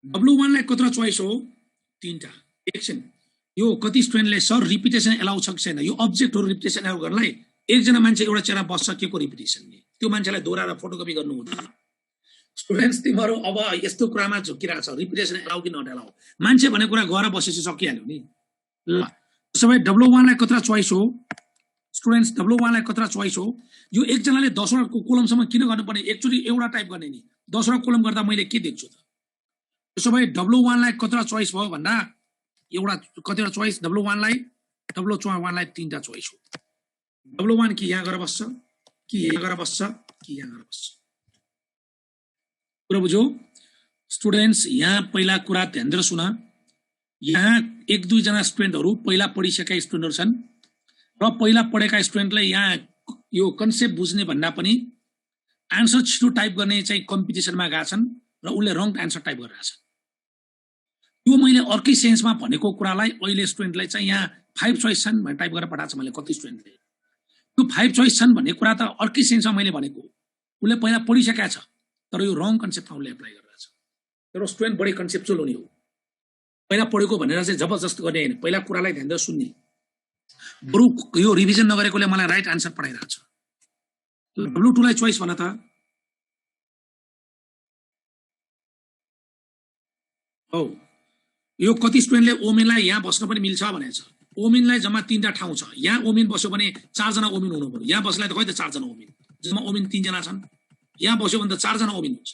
W1 लाई कतिवटा चोइस हो 3टा एकछिन यो कति स्टुडेन्टले सर रिपिटेसन एलाउ छ कि छैन यो अब्जेक्टहरु रिपिटेसन एलाउ गर्नलाई एकजना मान्छे एउटा चेहरा बस्छ के को रिपिटेसन त्यो मान्छेलाई दोहोऱ्याएर फोटोकपी गर्नु हुँदैन स्टुडेन्ट्स तिम्रो अब यस्तो कुरामा झुकिरहेको छ रिपिटेसन एलाउ कि नट एलाउ मान्छे भन्ने कुरा गएर बसेपछि सकिहाल्यो नि ल त्यसो भए W1 लाई कतिवटा चोइस हो स्टुडेन्ट्स W1 लाई कतिवटा चोइस हो यो एकजनाले 10 वटा कोलमसम्म किन गर्नुपर्ने एकचोटी एउटा टाइप गर्ने नि 10 वटा कोलम गर्दा मैले के देख्छु त त्यसो भए W1 लाई कतिवटा चोइस भयो भन्दा एउटा कतिवटा चोइस W1 लाई 3टा चोइस हो W1 कि यहाँ गएर बस्छ कि यहाँ गएर बस्छ कि यहाँ गएर बस्छ कुरा बुझ्यो स्टुडेन्ट्स यहाँ पहिला कुरा ध्यान दिएर सुन यहाँ 1-2 जना स्टुडेन्टहरु पहिला पढिसकेका स्टुडेन्टहरु छन् र पहिला पढेका स्टुडेन्टलाई यहाँ यो कन्सेप्ट बुझ्ने भन्दा पनि आन्सर छिटो टाइप गर्ने चाहिँ कम्पिटिसनमा गएका छन् र उनले रङ आन्सर टाइप गरिरहेका छन् यो मैले अर्कै सेन्समा भनेको कुरालाई अहिले स्टुडेन्टलाई चाहिँ यहाँ 5 चोइस छन् भनेर टाइप गरेर पठाएको छ मैले कति स्टुडेन्टले। यो 5 चोइस छन् भन्ने कुरा त अर्कै सेन्समा मैले भनेको, उसले पहिला पढिसकेको छ तर यो रङ कन्सेप्टमा उसले एप्लाई गरिरहेछ। तर स्टुडेन्ट बढी कन्सेप्चुअल हुने हो, पहिला पढेको भनेर चाहिँ जबरजस्त गर्ने होइन, पहिला कुरालाई ध्यान दिएर सुन्ने। बरु यो रिभिजन नगरेकोले मलाई राइट आन्सर पढाइरहेछ। W2 लाई चोइस भन त। हो यो कति स्टुडेन्टले ओमेनलाई यहाँ बस्न पनि मिल्छ भनेको छ। ओमेनलाई जम्मा 3टा ठाउँ छ, यहाँ ओमेन बस्यो भने 4 जना ओमेन हुनु पर्यो, यहाँ बस्लाई त खै त 4 जना ओमेन, जम्मा ओमेन 3 जना छन्, यहाँ बस्यो भने त 4 जना ओमेन हुन्छ।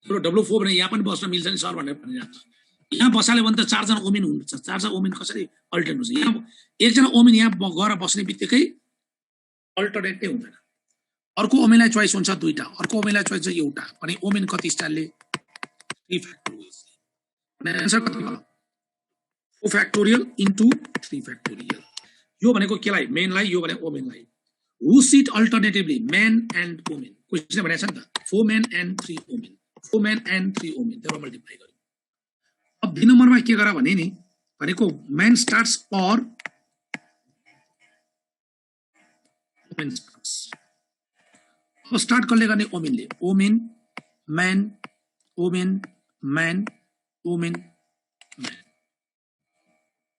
तर W4 भने यहाँ पनि बस्न मिल्छ नि सर भनेर भनिरहेको छ। यहाँ बसाल्यो भने त 4 जना ओमेन हुन्छ, 4 जना ओमेन कसरी अल्टरनेट हुन्छ? यहाँ एकजना ओमेन यहाँ गएर बस्ने बित्तिकै अल्टरनेट नै हुँदैन। अर्को ओमेनलाई चोइस हुन्छ 2टा, अर्को ओमेनलाई चोइस चाहिँ एउटा, भने ओमेन कति स्टाइलले 3 फ्याक्टोरियल। आन्सर कति भयो? 4 फ्याक्टोरियल इन्टु 3 फ्याक्टोरियल। यो भनेको केलाई? मेनलाई, यो भने ओमेनलाई। Who sit alternatively men and women, क्वेशनले भनेको छ नि त 4 men and 3 women, 4 men and 3 women, त्यसलाई मल्टिप्लाई गर्यो। अब बी नम्बरमा के गरा भने नि भनेको men starts or women starts. अब स्टार्ट कसले गर्ने? ओमेनले। Women men women men women men.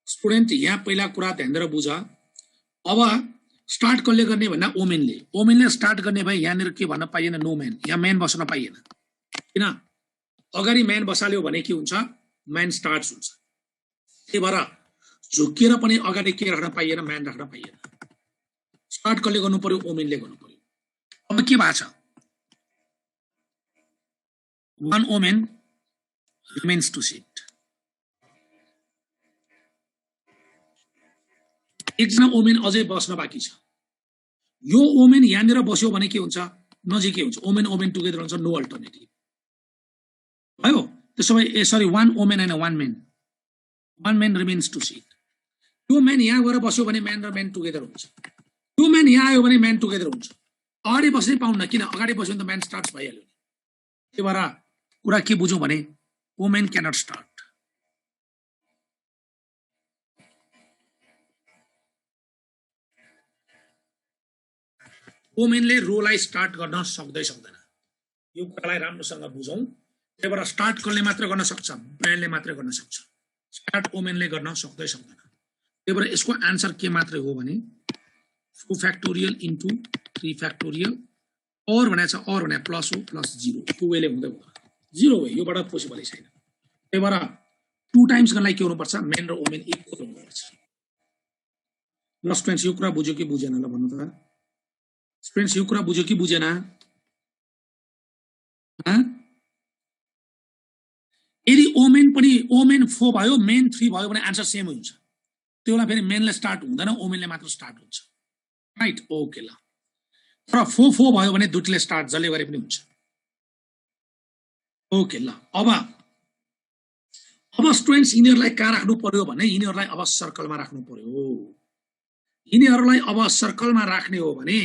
Student यहाँ पहिला कुरा ध्यान दिएर बुझ। अब स्टार्ट कसले गर्ने भन्दा ओमेनले। ओमेनले स्टार्ट गर्ने भए यहाँनिर के भन्न पाइएन? नो मेन, यहाँ मेन बस्न पाइएन। किन? अगाडि मेन बसाल्यो भने के हुन्छ? मेन स्टार्ट्स हुन्छ। त्यही भएर झुकेर पनि अगाडि के राख्न पाइएन? मेन राख्न पाइएन। स्टार्ट कसले गर्नु पर्यो? ओमेनले गर्नु पर्यो। अब के भएको छ? 1 ओमेन रिमेन्स टु सिट। एकजना ओमेन अझै बस्न बाँकी छ। यो ओमेन यहाँनिर बस्यो भने के हुन्छ? नजिकै हुन्छ। ओमेन ओमेन टुगेदर हुन्छ, नो अल्टरनेटिभ भयो। त्यसो भए sorry 1 women and 1 men, 1 men remains to sit. यो मेन यहाँ गएर बस्यो भने मेन र मेन टुगेदर हुन्छ। यो मेन यहाँ आयो भने मेन टुगेदर हुन्छ। अगाडि बस्नै पाउन्न, किन? अगाडि बस्यो भने त मेन स्टार्ट्स भइहाल्यो। त्यही भएर कुरा के बुझौँ भने वुमेन क्यानट स्टार्ट। वुमेनले रोलाई स्टार्ट गर्न सक्दै सक्दैन। यो कुरालाई राम्रोसँग बुझौँ। त्यही भएर स्टार्ट कसले मात्र गर्न सक्छ? मेनले मात्र गर्न सक्छ। स्टार्ट वुमेनले गर्न सक्दै सक्दैन। त्यही भएर यसको आन्सर के मात्र हो भने 4 फ्याक्टोरियल इन्टु 3 फ्याक्टोरियल। और भने छ, और भने प्लस हो, प्लस 0। यो वेले हुँदै हुँदैन 0 हो, योबाट पोसिबलै छैन। त्यही भएर 2 टाइम्स गर्नलाई के हुनुपर्छ? मेन र वुमेन इक्वल हुनुपर्छ। ल स्टुडेन्ट्स यो कुरा बुझ्यो कि बुझेन? ल भन्नु त स्टुडेन्ट्स, यो कुरा बुझ्यो कि बुझेन? यदि ओमेन पनि ओमेन 4 भयो, मेन 3 भयो भने आन्सर सेम हुन्छ। त्यो बेला फेरि मेनले स्टार्ट हुँदैन, ओमेनले मात्र स्टार्ट हुन्छ। Right, okay. ल तर 4 भयो भने दुईटैले स्टार्ट जसले गरे पनि हुन्छ। ओके। ल अब स्टुडेन्ट्स यिनीहरूलाई कहाँ राख्नु पर्यो भने यिनीहरूलाई अब सर्कलमा राख्नु पर्यो। यिनीहरूलाई अब सर्कलमा राख्ने हो भने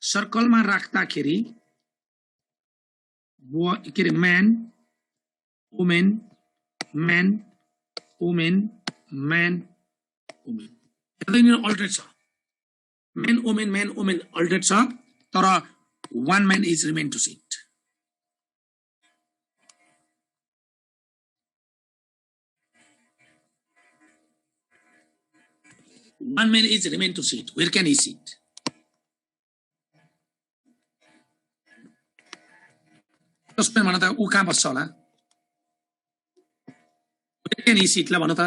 सर्कलमा राख्दाखेरि के अरे man women man women man women, यिनीहरू अल्टरनेट छ। म्यान वुमेन अल्टरनेट छ, तर 1 man is remain to sit. One man is remain to sit. Where can he sit? उसमें भन त ऊ कहाँ बस्छ होला? Where can he sit? ल भन त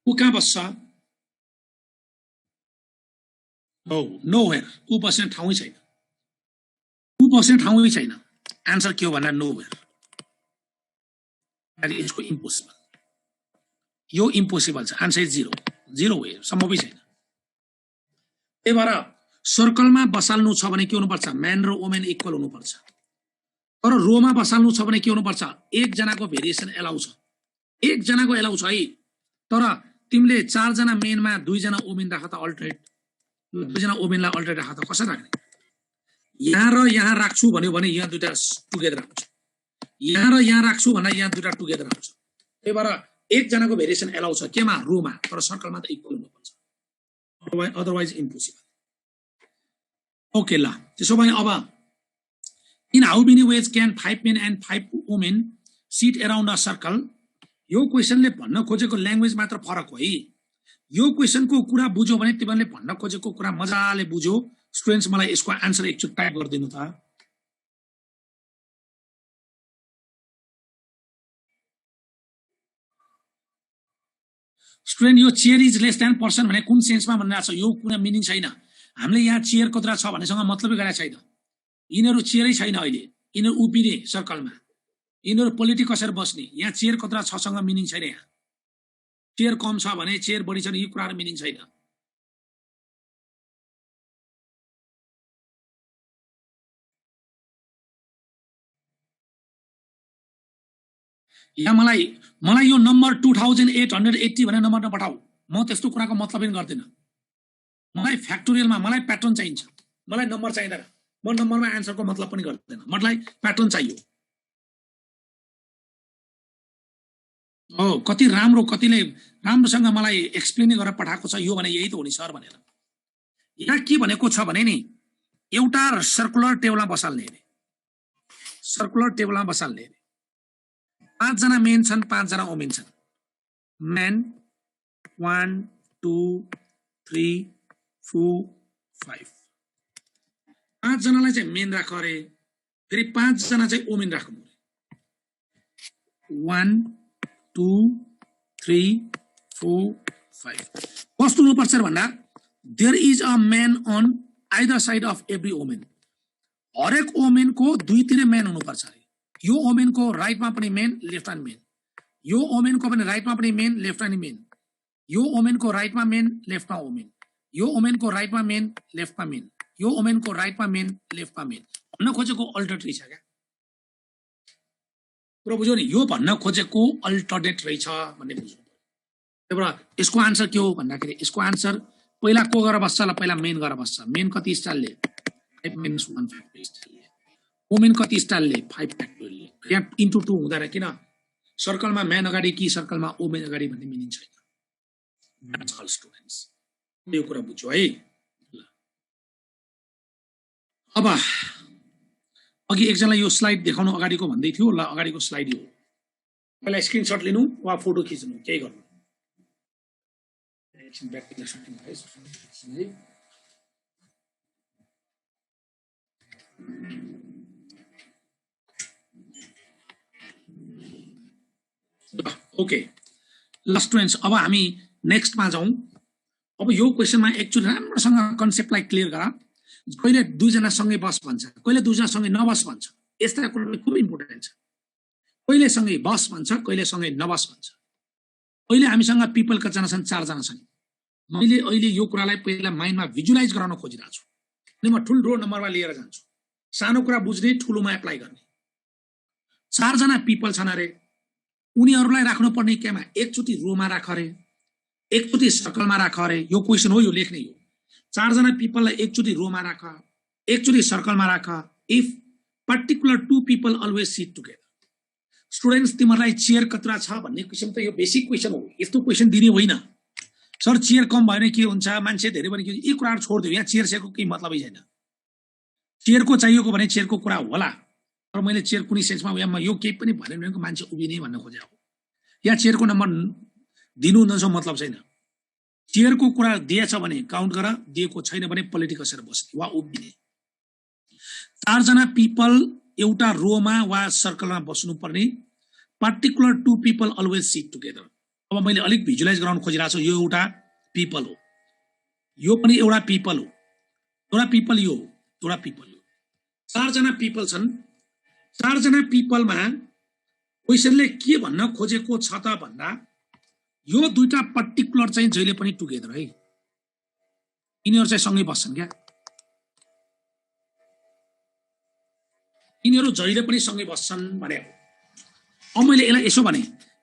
ऊ कहाँ बस्छ? Oh, nowhere. ऊ बस्ने ठाउँै छैन। ऊ बस्ने ठाउँै छैन। आन्सर के हो भन्दा nowhere. That is impossible. यो इम्पोसिबल छ। आन्सर 0 हो, सम्भवै छैन। त्यही भएर सर्कलमा बसाल्नु छ भने के हुनुपर्छ? म्यान र वुमेन इक्वल हुनुपर्छ। तर रोमा बसाल्नु छ भने के हुनुपर्छ? एकजनाको भेरिएसन एलाउ छ। एकजनाको एलाउ छ है। तर तिमीले 4 जना मेनमा 2 जना वुमेन राख त अल्टरनेट, 2 जना वुमेनलाई अल्टरनेट राख त कसरी राख्ने? यहाँ र यहाँ राख्छु भन्यो भने यहाँ दुईटा टुगेदर आउँछ। यहाँ र यहाँ राख्छु भन्दा यहाँ दुईटा टुगेदर आउँछ। त्यही भएर एकजनाको भेरिएसन एलाउ छ केमा रोमा तर सर्कलमा त इक्वल हुनुपर्छ अदरवाइज इम्पोसिबल ओके ल त्यसो भने अब in how many ways can 5 men and 5 women sit around a circle यो क्वेशनले भन्न खोजेको ल्याङ्ग्वेज मात्र फरक हो है यो क्वेशनको कुरा बुझ्यो भने तिमीहरूले भन्न खोजेको कुरा मजाले बुझ्यो स्टुडेन्ट्स मलाई यसको आन्सर एकचोटि टाइप गरिदिनु त स्टुडेन्ट यो chair is less than person भने कुन सेन्समा भनिरहेको छ यो कुनै मिनिङ छैन हामीले यहाँ चेयर कत्रा छ भनेसँग मतलबै गरेको छैन यिनीहरू चेयरै छैन अहिले यिनीहरू उभिने सर्कलमा यिनीहरू पोलिटिक कसरी बस्ने यहाँ चेयर कत्रा छ सँग मिनिङ छैन यहाँ चेयर कम छ भने चेयर बढी छ भने यी कुराहरु मिनिङ छैन यहाँ मलाई यो नम्बर 2880 भने नम्बर नपठाऊ म त्यस्तो कुराको मतलब पनि गर्दिन मलाई फ्याक्टोरियलमा मलाई प्याटर्न चाहिन्छ मलाई नम्बर चाहिदैन म नम्बरमा आन्सरको मतलब पनि गर्दिन मलाई प्याटर्न चाहियो कति राम्रो कतिले राम्रोसँग मलाई एक्सप्लेन गरेर पठाएको छ यो भने यही त हो नि सर भनेर यहाँ के भनेको छ भने नि एउटा सर्कुलर टेबलमा बसाल्ने रे सर्कुलर टेबलमा बसाल्ने रे 5 जना मेन छन् 5 जना वुमेन छन् मेन 1 2 3 4 5 5 जनालाई चाहिँ मेन राख रे फेरि 5 जना चाहिँ वुमेन राख्नु 1 2 3 4 5 कस्तो हुनुपर्छ भन्दा there is a man on either side of every women हरेक वुमेन को दुईतिर मेन हुनुपर्छ यो वुमेन को राइटमा पनि मेन लेफ्टमा मेन यो वुमेन को पनि राइटमा पनि मेन लेफ्टमा नि मेन यो वुमेन को राइटमा मेन लेफ्टमा वुमेन यो वुमेन को राइटमा मेन लेफ्टमा मेन यो वुमेन को राइटमा मेन लेफ्टमा मेन भन्न खोजेको अल्टरनेट छ क्या पुरा बुझ्यो नि यो भन्न खोजेको अल्टरनेट रहेछ भन्ने बुझ्नु त्यही भएर यसको आन्सर के हो भन्दाखेरि यसको आन्सर पहिला को गरेर बस्छ ल पहिला मेन गरेर बस्छ मेन कति स्टाइलले 5 - 1 फ्याक्टोरियल स्टाइलले वुमेन कति स्टाइलले 5 फ्याक्टोरियल यहाँ इन्टु 2 हुँदैन किन सर्कलमा मेन अगाडि कि सर्कलमा वुमेन अगाडि भन्ने मिनिङ छैन द्याट्स अल स्टुडेन्ट्स यो कुरा बुझ्यो है अब अघि एकजना यो स्लाइड देखाउनु अगाडिको भन्दै थियो ल अगाडिको स्लाइड यो पहिला स्क्रिनशट लिनु वा फोटो खिच्नु केही गर्नु एकछिन ब्याक टिक सटिङ है ओके ल स्टुडेन्ट्स अब हामी नेक्स्टमा जाउँ अब यो क्वेशनमा एक्चुअली राम्रोसँग कन्सेप्टलाई क्लियर गर कहिले दुईजना सँगै बस भन्छ कहिले दुईजना सँगै नबस भन्छ यस्ता कुराहरू खुब इम्पोर्टेन्ट छ कहिले सँगै बस भन्छ कहिले सँगै नबस भन्छ अहिले हामीसँग पिपल कतिजना छन् 4 जना छन् मैले अहिले यो कुरालाई पहिला माइन्डमा भिजुअलाइज गराउन खोजिरहेको छु अनि म ठुलो नम्बरमा लिएर जान्छु सानो कुरा बुझ्ने ठुलोमा एप्लाई गर्ने 4 जना पिपल छन् अरे उनीहरूलाई राख्नुपर्ने केमा एकचोटी रोमा राख रे एकचोटी सर्कलमा राख रे यो क्वेशन हो यो लेख्ने हो 4 जना पिपललाई एकचोटी रोमा राख एकचोटी सर्कलमा राख if particular 2 people always sit together students तिमीहरूलाई चेयर कत्रा छ भन्ने क्वेशन त यो बेसिक क्वेशन हो यस्तो क्वेशन दिने होइन सर चेयर कम भयो भने के हुन्छ मान्छे धेरै भने के यी कुराहरु छोड्दियो यहाँ चेयर सेयरको केही मतलबै छैन चेयरको चाहिएको भने चेयरको कुरा होला तर मैले चेयर कुनै सेन्समा यो केही पनि भनेन भनेको मान्छे उभिने भन्न खोजे हो यहाँ चेयरको नम्बर दिनु नसो मतलब छैन चेयरको कुरा दिएछ भने काउन्ट गर दिएको छैन भने पोलिटिक कसर बस्ने वा उभिने 4 जना पिपल एउटा रोमा वा सर्कलमा बस्नु पर्ने particular 2 people always sit together अब मैले अलिक भिजुअलाइज गराउन खोजिरहेको छु यो एउटा पिपल हो यो पनि एउटा पिपल हो एउटा पिपल यो एउटा पिपल हो 4 जना पिपल छन् 4 जना पिपलमा क्वेशनले के भन्न खोजेको छ त भन्दा यो दुईटा पर्टिकुलर चाहिँ जहिले पनि टुगेदर है यिनीहरु चाहिँ सँगै बस्छन् क्या यिनीहरु जहिले पनि सँगै बस्छन् भने अब मैले यसलाई यसो भने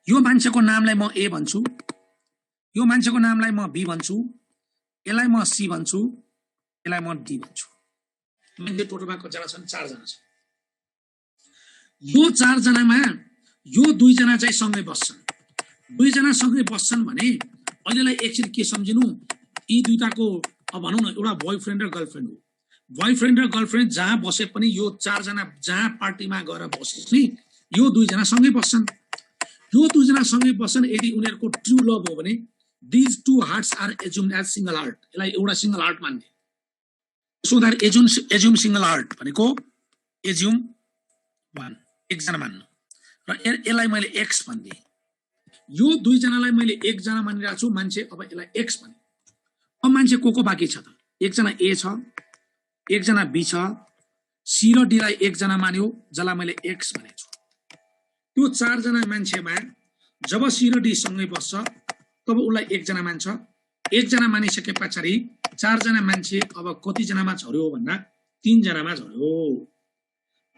यो मान्छेको नामलाई म ए भन्छु यो मान्छेको नामलाई म बी भन्छु यसलाई म सी भन्छु यसलाई म डी भन्छु मान्छे टोटलमा कतिजना छन् 4 जना छन् यो 4 जनामा यो 2 जना चाहिँ सँगै बस्छन् दुईजना सँगै बस्छन् भने अहिलेलाई एकछिन के सम्झिनु, यी दुईटाको अब भनौँ न एउटा बोयफ्रेन्ड र गर्लफ्रेन्ड हो। बोयफ्रेन्ड र गर्लफ्रेन्ड जहाँ बसे पनि यो चारजना जहाँ पार्टीमा गएर बसेस् नि यो दुईजना सँगै बस्छन्। यो दुईजना सँगै बस्छन् यदि उनीहरूको ट्रु लभ हो भने these two hearts are assumed as single heart। यसलाई एउटा सिंगल हार्ट मान्ने। So that assume single heart भनेको assume one एकजना मान्नु र यसलाई मैले x भन्दिए। यो दुईजनालाई मैले एकजना मानिरहेको छु मान्छे, अब यसलाई x भने अब मान्छे को बाँकी छ त? एकजना a छ, एकजना b छ, c र d लाई एकजना मान्यो जसलाई मैले x भनेछु। त्यो चारजना मान्छेमा जब c र d सँगै बस्छ तब उसलाई एकजना मान्छ। एकजना मानिसके पछाडि चारजना मान्छे अब कतिजनामा झर्यो भन्दा तीनजनामा झर्यो।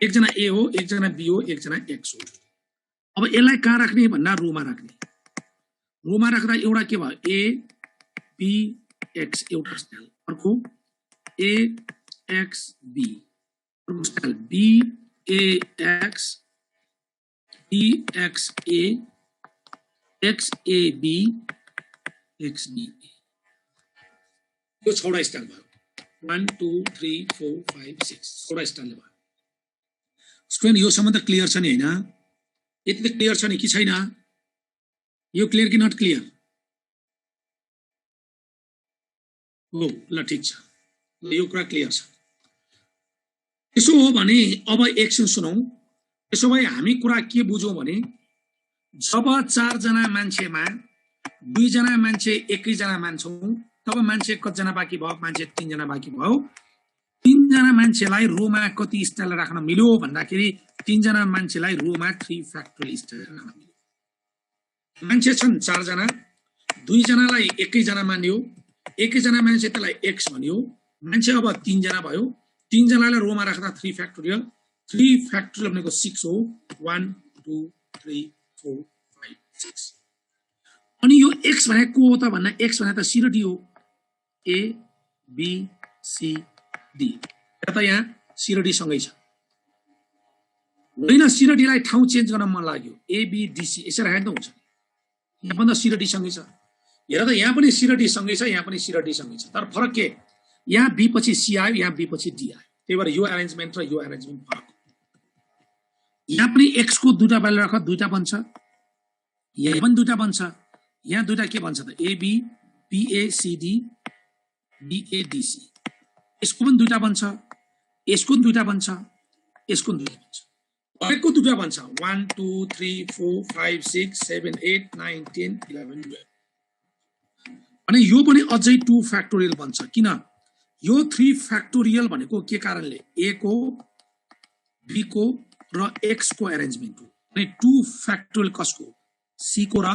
एकजना a हो, एकजना b हो, एकजना x हो। अब यसलाई कहाँ राख्ने भन्दा रोमा राख्ने। रोमा राख्दा एउटा के भयो a b x एउटा स्टाइल, अर्को a x b अर्को style b a x b x a x a b x b यो छवटा स्टाइल भयो। 1 2 3 4 5 6 छवटा स्टाइल भयो। स्टुडेन्ट यो सम्म त क्लियर छ नि हैन? यति त क्लियर छ नि कि छैन? यो क्लियर कि नट क्लियर? हो ल ठीक छ, यो कुरा क्लियर छ। त्यसो हो भने अब एकछिन सुनौ। त्यसो भए हामी कुरा के बुझौँ भने जब चारजना मान्छेमा दुईजना मान्छे एकैजना मान्छौँ तब मान्छे कतिजना बाँकी भयो? मान्छे तीनजना बाँकी भयो। तीनजना मान्छेलाई रोमा कति स्टाइल राख्न मिल्यो भन्दाखेरि तीनजना मान्छेलाई रोमा 3 फ्याक्टोरियल स्टाइल राख्न मिल्यो। मान्छे छन् चारजना, दुईजनालाई एकैजना मान्यो, एकैजना मान्छे त्यसलाई x भन्यो, मान्छे अब तीनजना भयो। तीनजनालाई रोमा राख्दा 3 फ्याक्टोरियल, 3 फ्याक्टोरियल भनेको 6 हो। 1 2 3 4 5 6। अनि यो x भनेको को हो त भन्दा x भनेको त c र d हो। a b c d त यहाँ c र d सँगै छ होइन? c र d लाई ठाउँ चेन्ज गर्न मन लाग्यो a b d c यसरी राख्दा हुन्छ। यहाँ पनि c र d सँगै छ। हेर त यहाँ पनि c र d सँगै छ, यहाँ पनि c र d सँगै छ। तर फरक के? यहाँ b पछि c आयो, यहाँ b पछि d आयो। त्यही भएर यो अरेन्जमेन्ट र यो अरेन्जमेन्ट फरक। यहाँ पनि x को दुईटा भ्यालु राख, दुईटा बन्छ। यहाँ पनि दुईटा बन्छ। यहाँ दुईटा के बन्छ त? a b b a c d d a d c। यसको पनि दुईटा बन्छ, यसको पनि दुईटा बन्छ, यसको पनि दुईटा बन्छ। हरेकको दुईटा बन्छ। 1 2 3 4 5 6 7 8 9 10 11 12। अनि यो पनि अझै 2 फ्याक्टोरियल बन्छ। किन? यो 3 फ्याक्टोरियल भनेको के कारणले? a को b को र x को अरेन्जमेन्ट हो। अनि 2 फ्याक्टोरियल कसको? c को र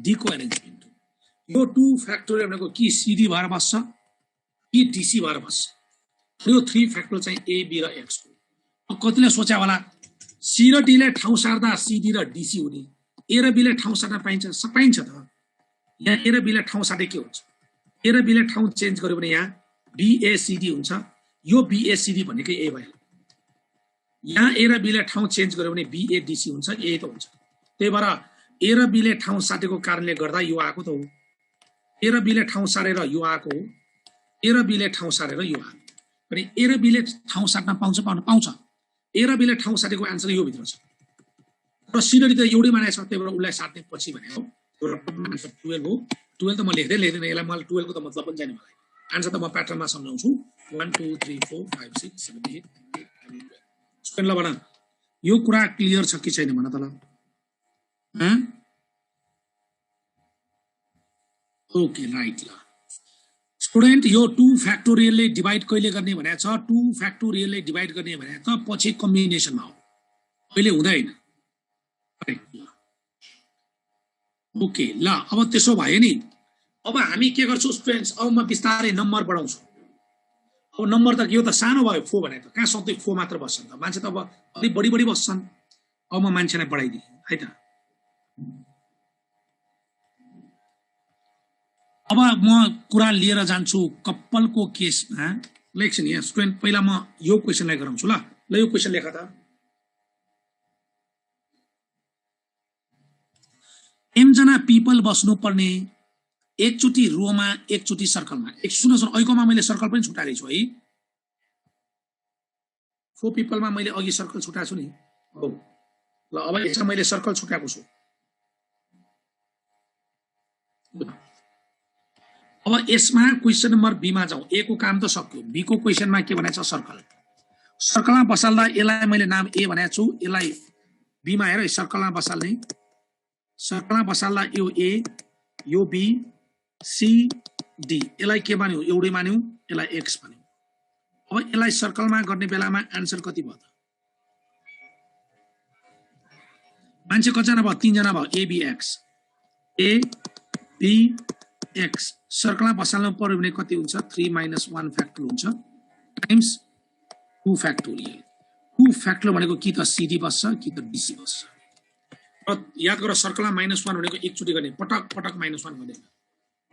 d को अरेन्जमेन्ट हो। यो 2 फ्याक्टोरियल भनेको कि cd भएर बस्छ कि dc भएर बस्छ। यो 3 फ्याक्टोरियल चाहिँ a b र x को। अब कतिले सोचा होला c र d ले ठाउँ सार्दा cd र dc हुने, a र b ले ठाउँ सार्न पाइन्छ? पाइन्छ त। यहाँ a र b ले ठाउँ सार्दै के हुन्छ? a र b ले ठाउँ चेन्ज गर्यो भने यहाँ BACD हुन्छ। यो BACD भनेकै A भयो। यहाँ A र B ले ठाउँ चेन्ज गर्यो भने BADC हुन्छ, A त हुन्छ। त्यही भएर A र B ले ठाउँ साटेको कारणले गर्दा यो आएको त हो। A र B ले ठाउँ सारेर यो आएको हो। A र B ले ठाउँ सारेर यो आएको। अनि A र B ले ठाउँ साट्न पाउँछ? पाउँछ। A र B ले ठाउँ साटेको आन्सर यो भित्र छ। र C र D त एउटै मानेको छ, त्यही भएर उसलाई साट्ने पछि भनेको यो आन्सर 12 हो। 12 त म लेख्दै लेख्दैन, यसलाई मलाई 12 को त मतलब पनि छैन मलाई। आन्सर त म प्याटर्नमा सम्झाउँछु। 1 2 3 4 5 6 7 8 9 10 स्टुडेन्ट ल भन यो कुरा क्लियर छ कि छैन भन त ल। ओके राइट ल स्टुडेन्ट यो 2 फ्याक्टोरियलले डिभाइड कहिले गर्ने भनेको छ? 2 फ्याक्टोरियलले डिभाइड गर्ने भनेको त पछि कम्बिनेसनमा हो, अहिले हुँदैन। ओके ल अब त्यसो भयो नि। अब हामी के गर्छौँ स्टुडेन्ट्स? अब म बिस्तारै नम्बर बढाउँछु। अब नम्बर त यो त सानो भयो 4 भने त कहाँ सधैँ 4 मात्र बस्छन् त, मान्छे त अब अलिक बढी बढी बस्छन्। अब म मान्छेलाई बढाइदिएँ है त। अब म कुरा लिएर जान्छु कप्पलको केसमा। लेख्छु नि यहाँ स्टुडेन्ट, पहिला म यो क्वेसनलाई गराउँछु ल। ल यो क्वेसन लेख त। m जना पिपल बस्नु पर्ने एकचोटी रोमा एकचोटी सर्कलमा एक सुन अहिलेकोमा मैले सर्कल पनि छुटाएको छु है 4 पिपलमा मैले अघि सर्कल छुटाएको छु नि हो ल अब यसमा मैले सर्कल छुटाएको छु अब यसमा क्वेशन नम्बर बी मा जाऊ ए को काम त सक्यो बी को क्वेशनमा के भनेछ सर्कल सर्कलमा बसाल्दा यसलाई मैले नाम ए भनेको छु यसलाई बी मा हेर सर्कलमा बसाल्ने सर्कलमा बसाल्दा यो ए यो बी सी डी यसलाई के मान्यौ एउटै मान्यौ यसलाई एक्स भन्यौ अब यसलाई सर्कलमा गर्ने बेलामा आन्सर कति भयो त मान्छे कतिजना भयो 3 जना भयो A B X A B X सर्कलमा बसाल्नु पर्यो भने कति हुन्छ 3 - 1 फ्याक्टोरियल हुन्छ टाइम्स 2 फ्याक्टोरियल 2 फ्याक्टोरियल भनेको कि त सीडी बस्छ कि त डीसी बस्छ र याद गर सर्कलमा -1 भनेको एकचोटी गर्ने पटक पटक -1 गर्दैन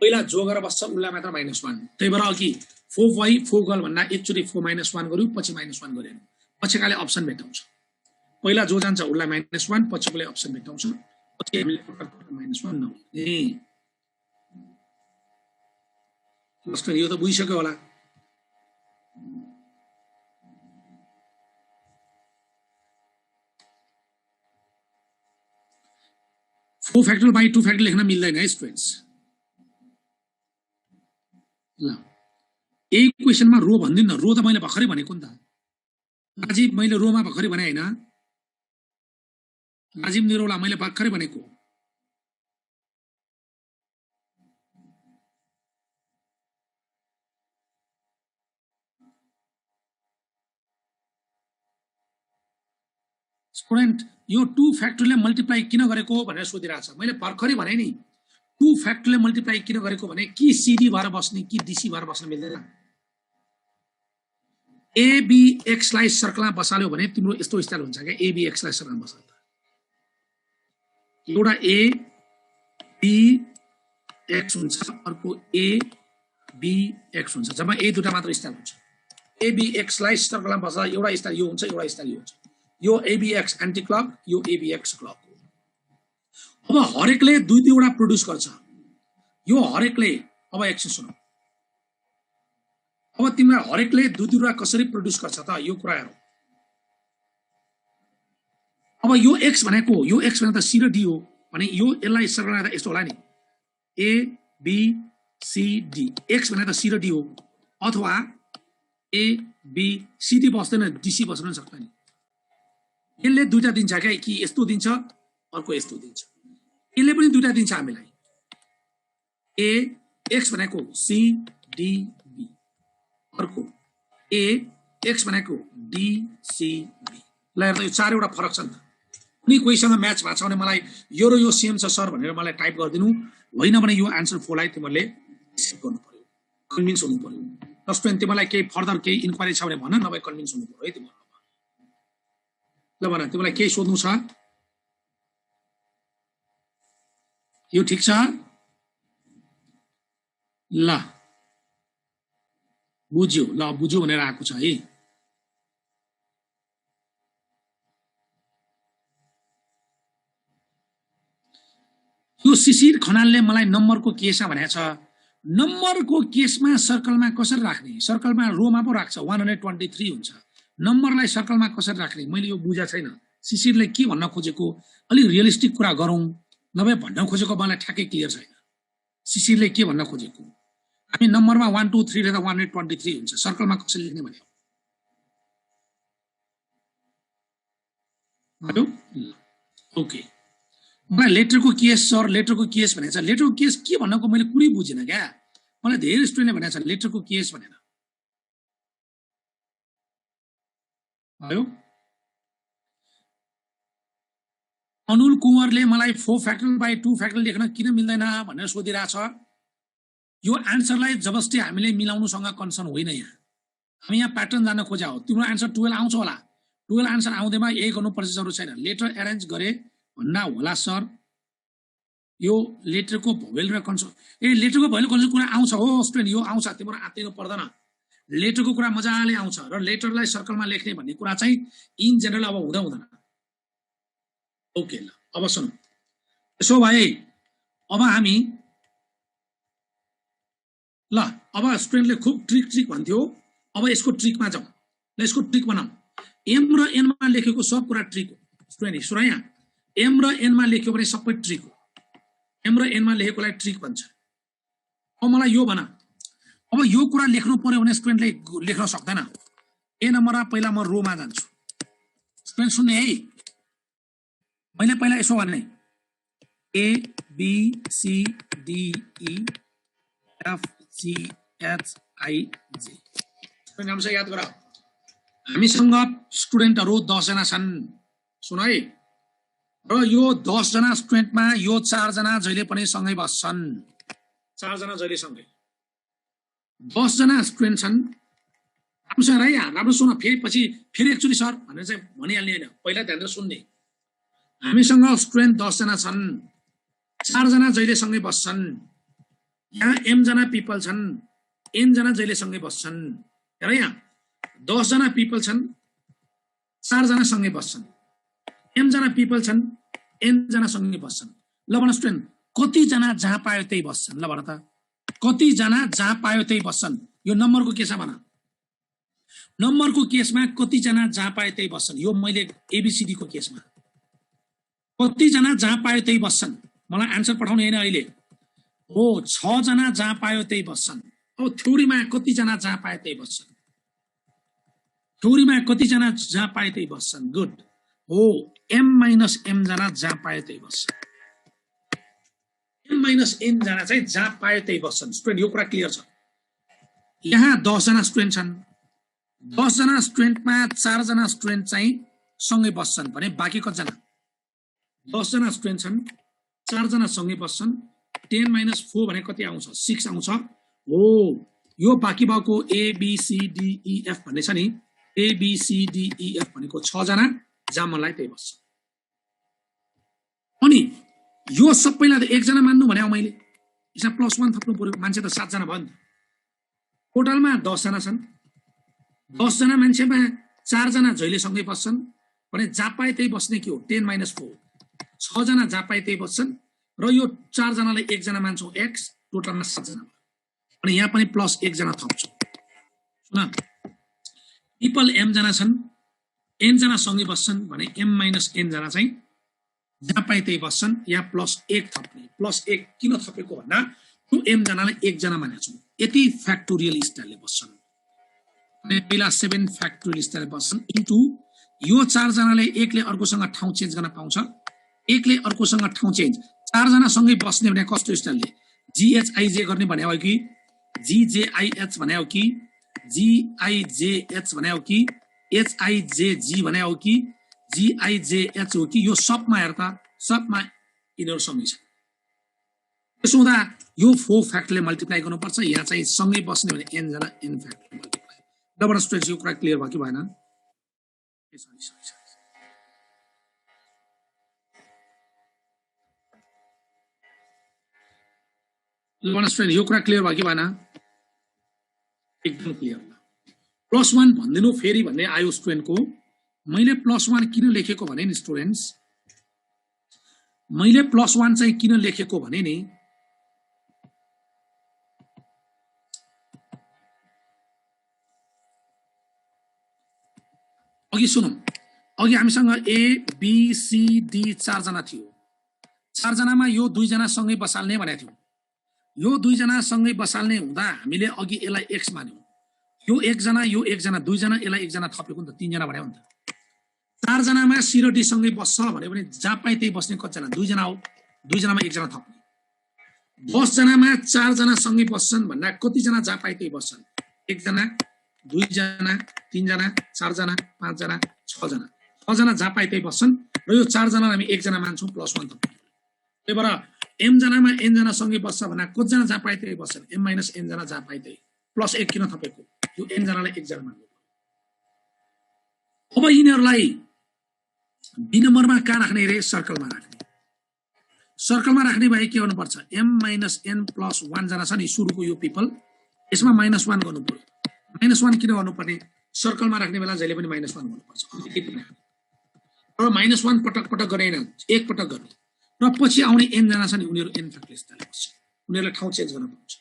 पहिला जोगेर बस्छ उल्ला मात्र -1 त्यही भएर अघि 4 गर्ल भन्दा एकचोटी 4 - 1 गर्यो पछि -1 गरेन पछिकाले अप्सन भेटाउँछ पहिला जो जान्छ उल्ला -1 पछिकोले अप्सन भेटाउँछ पछि हामीले पटक पटक -1 नहुने जस्तो यो त बुझिसक्यो होला फोर फ्याक्टोरियल बाई 2 फ्याक्टोरियल लेख्न मिल्दैन है स्टुडेन्ट्स ल ए क्वेशनमा रो भन्दिन रो त मैले भर्खरै भनेको नि त राजीव मैले रोमा भर्खरै भने हैन राजीव निरोला मैले भर्खरै भनेको स्टुडेन्ट यो 2 फ्याक्टोरियल मल्टिप्लाई किन गरेको भनेर सोधिरहेछ मैले भर्खरै भने नि 2 फ्याक्टोरियल मल्टिप्लाई किन गरेको भने कि सीडी भएर बस्ने कि डीसी भएर बस्न मिल्दैन ए बी एक्स लाई सर्कलमा बसाल्यो भने तिम्रो यस्तो स्टाइल हुन्छ के ए बी एक्स लाई सर्कलमा बसाल्दा एउटा ए बी एक्स हुन्छ अर्को ए बी एक्स हुन्छ जब ए दुटा मात्र स्टाइल हुन्छ ए बी एक्स लाई सर्कलमा बसाल्दा एउटा स्टाइल यो हुन्छ एउटा स्टाइल यो हुन्छ यो ए बी एक्स एन्टी क्लक यो ए बी एक्स क्लक अब हरेकले दुई दुईवटा प्रोड्युस गर्छ यो हरेकले अब एकछिन सुन अब तिमीलाई हरेकले दुई दुईवटा कसरी प्रोड्युस गर्छ त यो कुरा हेरौ अब यो एक्स भनेको त सी र डी हो भने यो यसलाई सर्कलमा राख्दा यस्तो होला नि A B C D X भनेको त सी र डी हो अथवा ए बी सी डी बस्दैन डीसी बस्न सक्छ नि यसले दुईटा दिन्छ क्या कि यस्तो दिन्छ अर्को यस्तो दिन्छ यसले पनि दुईटा दिन्छ हामीलाई ए एक्स भनेको सी डी बी अर्को ए एक्स भनेको डी सी बी ल हेर्दा यो चारवटा फरक छ नि त कुनै कोहीसँग म्याच भएको छ भने मलाई यो र यो सेम छ सर भनेर मलाई टाइप गरिदिनु होइन भने यो आन्सर फोलाई तिमीहरूले एक्सेप्ट गर्नु पर्यो कन्भिन्स हुनु पर्यो जस्तो तिमीलाई केही फर्दर केही इन्क्वायरी छ भने भन नभए कन्भिन्स हुनु पर्यो है तिमीहरू ल भन तिमीलाई केही सोध्नु छ यो ठीक छ ल बुझ्यो भनेर आएको छ है यो शिशिर खनालले मलाई नम्बरको केसमा भनेको छ नम्बरको केसमा सर्कलमा कसरी राख्ने सर्कलमा रोमा पो राख्छ 123 हुन्छ नम्बरलाई सर्कलमा कसरी राख्ने मैले यो बुझा छैन शिशिरले के भन्न खोजेको अलि रियलिस्टिक कुरा गरौँ नभए भन्न खोजेको मलाई ठ्याक्कै क्लियर छैन शिशिरले के भन्न खोजेको हामी नम्बरमा 1 2 3 लेख्दा 123 हुन्छ सर्कलमा कसरी लेख्ने भने हेलो ओके मलाई लेटरको केस सर लेटरको केस भनेको छ लेटरको केस के भन्नको मैले कुरै बुझिन क्या मलाई धेरै स्टुडेन्टले भनेको छ लेटरको केस भनेर आयो अनुल कुँवरले मलाई 4 फ्याक्टोरियल बाई 2 फ्याक्टोरियल लेख्न किन मिल्दैन भनेर सोधिरहेछ यो आन्सरलाई जबरजस्ती हामीले मिलाउनुसँग कन्सर्न होइन हामी यहाँ प्याटर्न जान खोजा हो तिम्रो आन्सर 12 आउँछ होला 12 आन्सर आउँदैमा यही गर्नुपर्छ जरुरी छैन लेटर एरेन्ज गरे भन्ना होला सर यो लेटरको भोवेल र कन्सोनेन्ट लेटरको भोवेल कन्सोनेन्ट कुरा आउँछ हो स्टुडेन्ट यो आउँछ तिम्रो आत्तिनु पर्दैन लेटरको कुरा मजाले आउँछ र लेटरलाई सर्कलमा लेख्ने भन्ने कुरा चाहिँ इन जनरल अब हुँदैन ओके ल अब सुन त्यसो भए अब हामी ल अब स्टुडेन्टले खुब ट्रिक भन्थ्यो अब यसको ट्रिकमा जाउँ ल यसको ट्रिक बनाऊ m र n मा लेखेको सब कुरा ट्रिक हो स्टुडेन्ट सुन यहाँ m र n मा लेख्यो भने सबै ट्रिक हो m र n मा लेखेकोलाई ट्रिक भन्छ अब मलाई यो भन अब यो कुरा लेख्नु पर्यो भने स्टुडेन्टले लेख्न सक्दैन ए नम्बरमा पहिला म रोमा जान्छु स्टुडेन्ट सुन्ने है मैले पहिला यसो गर्ने A B C D E F G H I J नामसँग याद गराऊ हामीसँग स्टुडेन्टहरु 10 जना छन् सुन है र यो 10 जना स्टुडेन्टमा यो 4 जना जहिले पनि सँगै बस्छन् 4 जना जहिले सँगै 10 जना स्टुडेन्ट छन् हामीसँग है राम्रो सुन फेरि पछि फेरि एक्चुअली सर भनेर चाहिँ भनिहाल्ने हैन पहिला ध्यान दिएर सुन्ने हामीसँग स्टुडेन्ट 10 जना छन् 4 जना जहिले सँगै बस्छन् यहाँ m जना पिपल छन् n जना जहिले सँगै बस्छन् हेर यहाँ 10 जना पिपल छन् 4 जना सँगै बस्छन् m जना पिपल छन् n जना सँगै बस्छन् ल भन स्टुडेन्ट कति जना जहाँ पायो त्यही बस्छन् ल भन त कति जना जहाँ पायो त्यही बस्छन् यो नम्बरको के छ भन नम्बरको केसमा कति जना जहाँ पायो त्यही बस्छन् यो मैले एबीसीडी को केसमा कति जना जहाँ पायो त्यही बस्छन् मलाई आन्सर पठाउनु हैन अहिले हो 6 जना जहाँ पायो त्यही बस्छन् अब थ्योरीमा कति जना जहाँ पायो त्यही बस्छन् थ्योरीमा कति जना जहाँ पायो त्यही बस्छन् गुड हो m - m जना जहाँ पायो त्यही बस्छन् m - n जना चाहिँ जहाँ पायो त्यही बस्छन् स्टुडेन्ट यो कुरा क्लियर छ यहाँ 10 जना स्टुडेन्ट छन् 10 जना स्टुडेन्टमा 4 जना स्टुडेन्ट चाहिँ सँगै बस्छन् भने बाँकी कति जना 10 जना स्टुडेन्ट छन् 4 जना सँगै बस्छन् 10 - 4 भने कति आउँछ 6 आउँछ हो यो बाँकी भएको a b c d e f भन्ने छ नि a b c d e f भनेको 6 जना जहाँ मलाई त्यही बस्छ अनि यो सबैलाई त 1 जना मान्नु भने मैले यसमा +1 थप्नु पर्यो मान्छे त 7 जना भयो नि टोटलमा 10 जना छन् 10 जना मान्छेमा 4 जना जहिले सँगै बस्छन् भने जहाँ पाए त्यही बस्ने के हो 10 - 4 6 जना जहाँ पाए त्यही बस्छन् र यो 4 जनालाई 1 जना मान्छौं x टोटलमा 7 जना अनि यहाँ पनि +1 जना थप्छौं सुन पिपल m जना छन् n जना सँगै बस्छन् भने m - n जना चाहिँ जहाँ पाए त्यही बस्छन् यहाँ +1 थप्ने +1 किन थपेको भन्दा यो m जनालाई 1 जना मानेको छु यति फ्याक्टोरियल स्टाइलले बस्छन् अनि पहिला 7 फ्याक्टोरियल स्टाइलले बस्छन् इन्टु यो 4 जनाले एकले अर्कोसँग ठाउँ चेन्ज गर्न पाउँछ एकले अर्कोसँग ठाउँ चेन्ज 4 जना सँगै बस्ने भने कस्तो स्टाइलले GHIJ गर्ने भने हो कि GJIH भने हो कि GIJH भने हो कि HIJG भने हो कि GIJH हो कि यो सबमा हेर त सबमा यिनीहरु सँगै छ त्यसो हुँदा यो 4 फ्याक्टरले मल्टिप्लाई गर्नुपर्छ यहाँ चाहिँ सँगै बस्ने भने n जना n factor multiply double stretch यो कुरा क्लियर भयो कि भएन सरी ल स्टुडेन्ट यो कुरा क्लियर भयो कि भएन एकदम क्लियर +1 भन्दिनु फेरि भन्ने आयो स्टुडेन्टको मैले +1 किन लेखेको भने नि स्टुडेन्ट्स मैले +1 चाहिँ किन लेखेको भने नि अघि सुनौ अघि हामीसँग A B C D 4 जना थियो 4 जनामा यो 2 जना सँगै बसाल्ने भनेको थियो यो 2 जना सँगै बसाल्ने हुँदा हामीले अघि यसलाई x मान्यौ यो 1 जना यो 1 जना 2 जना यसलाई 1 जना थपेको नि त 3 जना भन्यो नि त 4 जनामा C र D सँगै बस्छ भन्यो भने जहाँ पाए त्यही बस्ने कति जना 2 जना हो 2 जनामा 1 जना थप्ने 10 जनामा 4 जना सँगै बस्छन् भन्दा कति जना जहाँ पाए त्यही बस्छन् 1 जना 2 जना 3 जना 4 जना 5 जना 6 जना 6 जना जहाँ पाए त्यही बस्छन् र यो 4 जनालाई हामी 1 जना मान्छौं +1 थप्ने त्यही भएर m जनामा n जना सँगै बस्छ भन्दा कति जना जहाँ पाए त्यही बस्छन् m - n जना जहाँ पाए त्यही +1 किन थपेको यो n जनालाई 1 जना मान्नु अब यिनीहरुलाई b नम्बरमा कहाँ राख्ने रे सर्कलमा राख्ने भए के गर्नु पर्छ m - n + 1 जना छ नि सुरुको यो पिपल यसमा -1 गर्नु पर्यो -1 किन गर्नु पर्ने सर्कलमा राख्ने बेला जहिले पनि -1 गर्नु पर्छ र -1 पटक पटक गरेन एक पटक गर्नु र पछि आउने n जना छ नि उनीहरु n फ्याक्टोरियल स्टाइलमा बस्छ उनीहरुले ठाउँ चेन्ज गर्न पाउँछ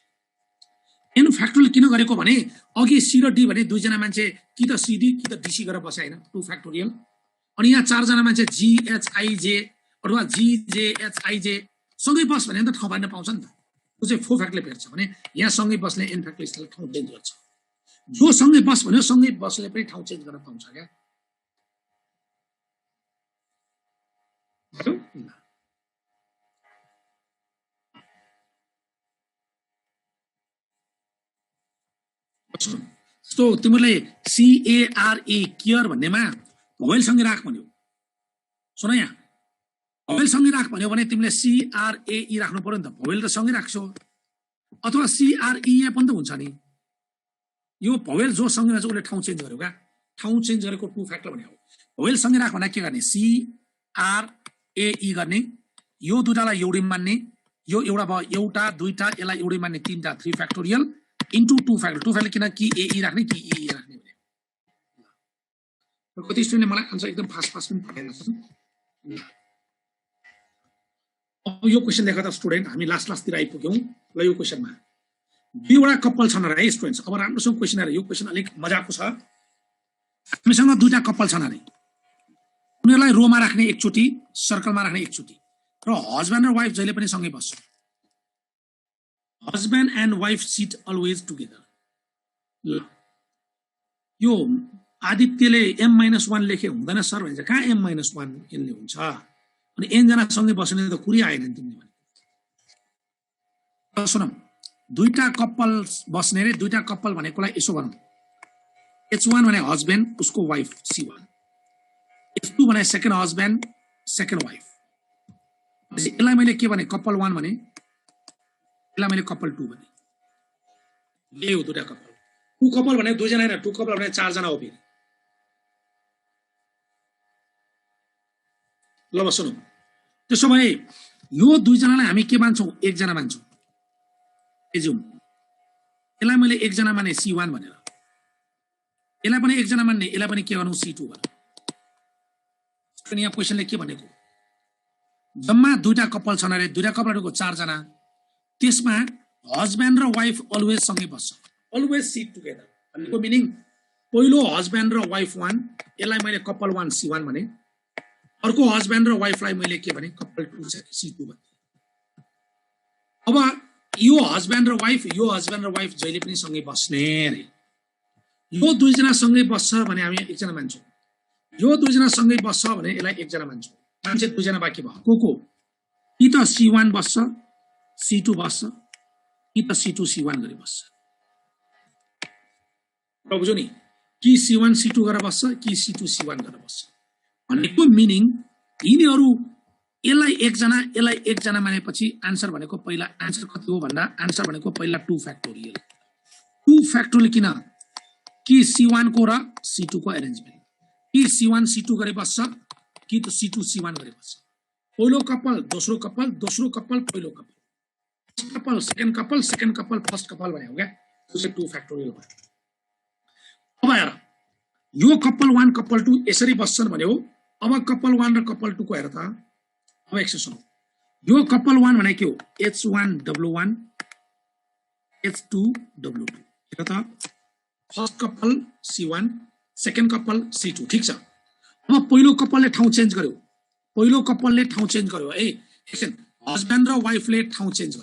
n फ्याक्टोरियल किन गरेको भने अघि c र d भने दुई जना मान्छे कि त cd कि त dc गरेर बसे हैन 2 फ्याक्टोरियल अनि यहाँ चार जना मान्छे g h i j अथवा g j h i j सँगै बस भने त ठाउँ बाँड्न पाउँछ नि त त्यो चाहिँ 4 फ्याक्टोरियल भेट्छ भने यहाँ सँगै बस्ने n फ्याक्टोरियल स्टाइल ठाउँ चेन्ज गर्छ जो सँगै बस भन्यो सँगै बसले पनि ठाउँ चेन्ज गर्न पाउँछ क्या सो तिमीले CARE केयर भन्नेमा भोवेल सँगै राख भन्यो सुन यहाँ भोवेल सँगै राख भन्यो भने तिमीले CRAE राख्नु पर्यो नि त भोवेल त सँगै राख्छौ अथवा CREA पनि त हुन्छ नि यो भोवेल जो सँगै रहेछ उसले ठाउँ चेन्ज गर्यो क्या ठाउँ चेन्ज गरेको 2 फ्याक्टर भने हो भोवेल सँगै राख भन्दा के गर्ने CRAE गर्ने यो दुईटालाई एउटै मान्ने यो एउटा भयो एउटा दुईटा यसलाई एउटै मान्ने तीनटा 3 फ्याक्टोरियल इन्टु 2 फ्याक्टोरियल किन कि AE राख्ने कि EE राख्ने भने कति स्टुडेन्टले मलाई आन्सर एकदम फास्ट पनि पठाइरहेको छन् अब यो क्वेशन लेख्दा स्टुडेन्ट हामी लास्टतिर आइपुग्यौं ल यो क्वेशनमा दुईवटा कपल छन् अरे है स्टुडेन्ट्स अब राम्रोसँग क्वेशन आयो यो क्वेशन अलिक मजाको छ हामीसँग दुईटा कपल छन् अरे उनीहरुलाई रोमा राख्ने एकचोटी सर्कलमा राख्ने एकचोटी र हस्बन्ड र वाइफ जहिले पनि सँगै बस्छ husband and wife sit always together ल यो आदित्यले m-1 लेखे हुँदैन सर भन्छ कहाँ m-1 यसले हुन्छ अनि n जना सँगै बस्ने त कुरै आएन नि तिमीले भने सुनौ दुईटा कपल बस्ने रे दुईटा कपल भनेकोलाई यसो भनौं h1 भने हस्बन्ड उसको वाइफ c1 h2 भने सेकेन्ड हस्बन्ड सेकेन्ड वाइफ यसलाई मैले के भने कपल 1 भने यसलाई मैले कपल 2 भने यो दुईटा कपल 2 कपल भने दुई जना हैन 2 कपल भने चार जना हो फेरि ल सुनौ त्यसो भए यो दुई जनालाई हामी के मान्छौं एक जना मान्छौं एजुम यसलाई मैले एक जना माने c1 भनेर यसलाई पनि एक जना मान्ने यसलाई पनि के गर्नु c2 भनेर अनि यहाँ क्वेशनले के भनेको जम्मा दुईटा कपल छन् अरे दुईटा कपलहरुको चार जना त्यसमा हस्बन्ड र वाइफ अलवेज सँगै बस्छ अलवेज सिट टुगेदर भनेको मिनिङ पहिलो हस्बन्ड र वाइफ 1 यसलाई मैले कपल 1 c1 भने अर्को हस्बन्ड र वाइफलाई मैले के भने कपल 2 c2 भने अब यो हस्बन्ड र वाइफ जहिले पनि सँगै बस्ने रे यो दुई जना सँगै बस्छ भने हामी एक जना मान्छौं यो दुई जना सँगै बस्छ भने यसलाई एक जना मान्छौं मान्छे दुई जना बाँकी भयो को कि त c1 बस्छ c2 बस्छ कि त c2 c1 गरी बस्छ बुझ्यौ नि कि c1 c2 गरेर बस्छ कि c2 c1 गरेर बस्छ भनेको मिनिङ यिनीहरु यसलाई एक जना मानेपछि आन्सर भनेको पहिला आन्सर कति हो भन्दा आन्सर भनेको पहिला 2 फ्याक्टोरियल किन कि c1 को र c2 को अरेन्जमेन्ट कि c1 c2 गरे बस्छ कि त c2 c1 गरे बस्छ पहिलो कपल दोस्रो कपल पहिलो couple first couple second couple first couple भने हो क्या त्यो चाहिँ 2 फ्याक्टोरियल भयो अब हेर यो कपल 1 कपल 2 यसरी बस्छन् भन्यो अब कपल 1 र कपल 2 को हेर त अब एकछिन सुनौ यो कपल 1 भने के हो h1 w1 h2 w2 हेर त first couple c1 second couple c2 ठीक छ अब पहिलो कपलले ठाउँ चेन्ज गर्यो ए एकछिन हस्बन्ड र वाइफले ठाउँ चेन्ज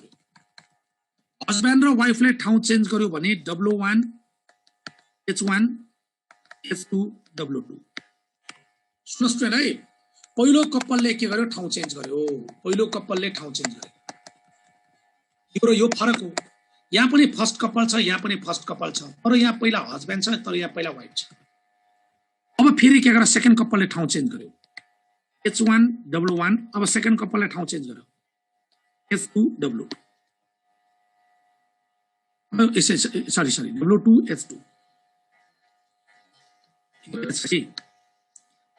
गर्यो भने w1 h1 h2 w2 सुन्नुस् है पहिलो कपलले के गर्यो ठाउँ चेन्ज गर्यो यो फरक हो यहाँ पनि फर्स्ट कपल छ तर यहाँ पहिला हस्बन्ड छ तर यहाँ पहिला वाइफ छ अब फेरि के गर्यो सेकेन्ड कपलले ठाउँ चेन्ज गर्यो h1 w1 अब सेकेन्ड कपलले ठाउँ चेन्ज गर्यो h2 w2 sorry w2 h2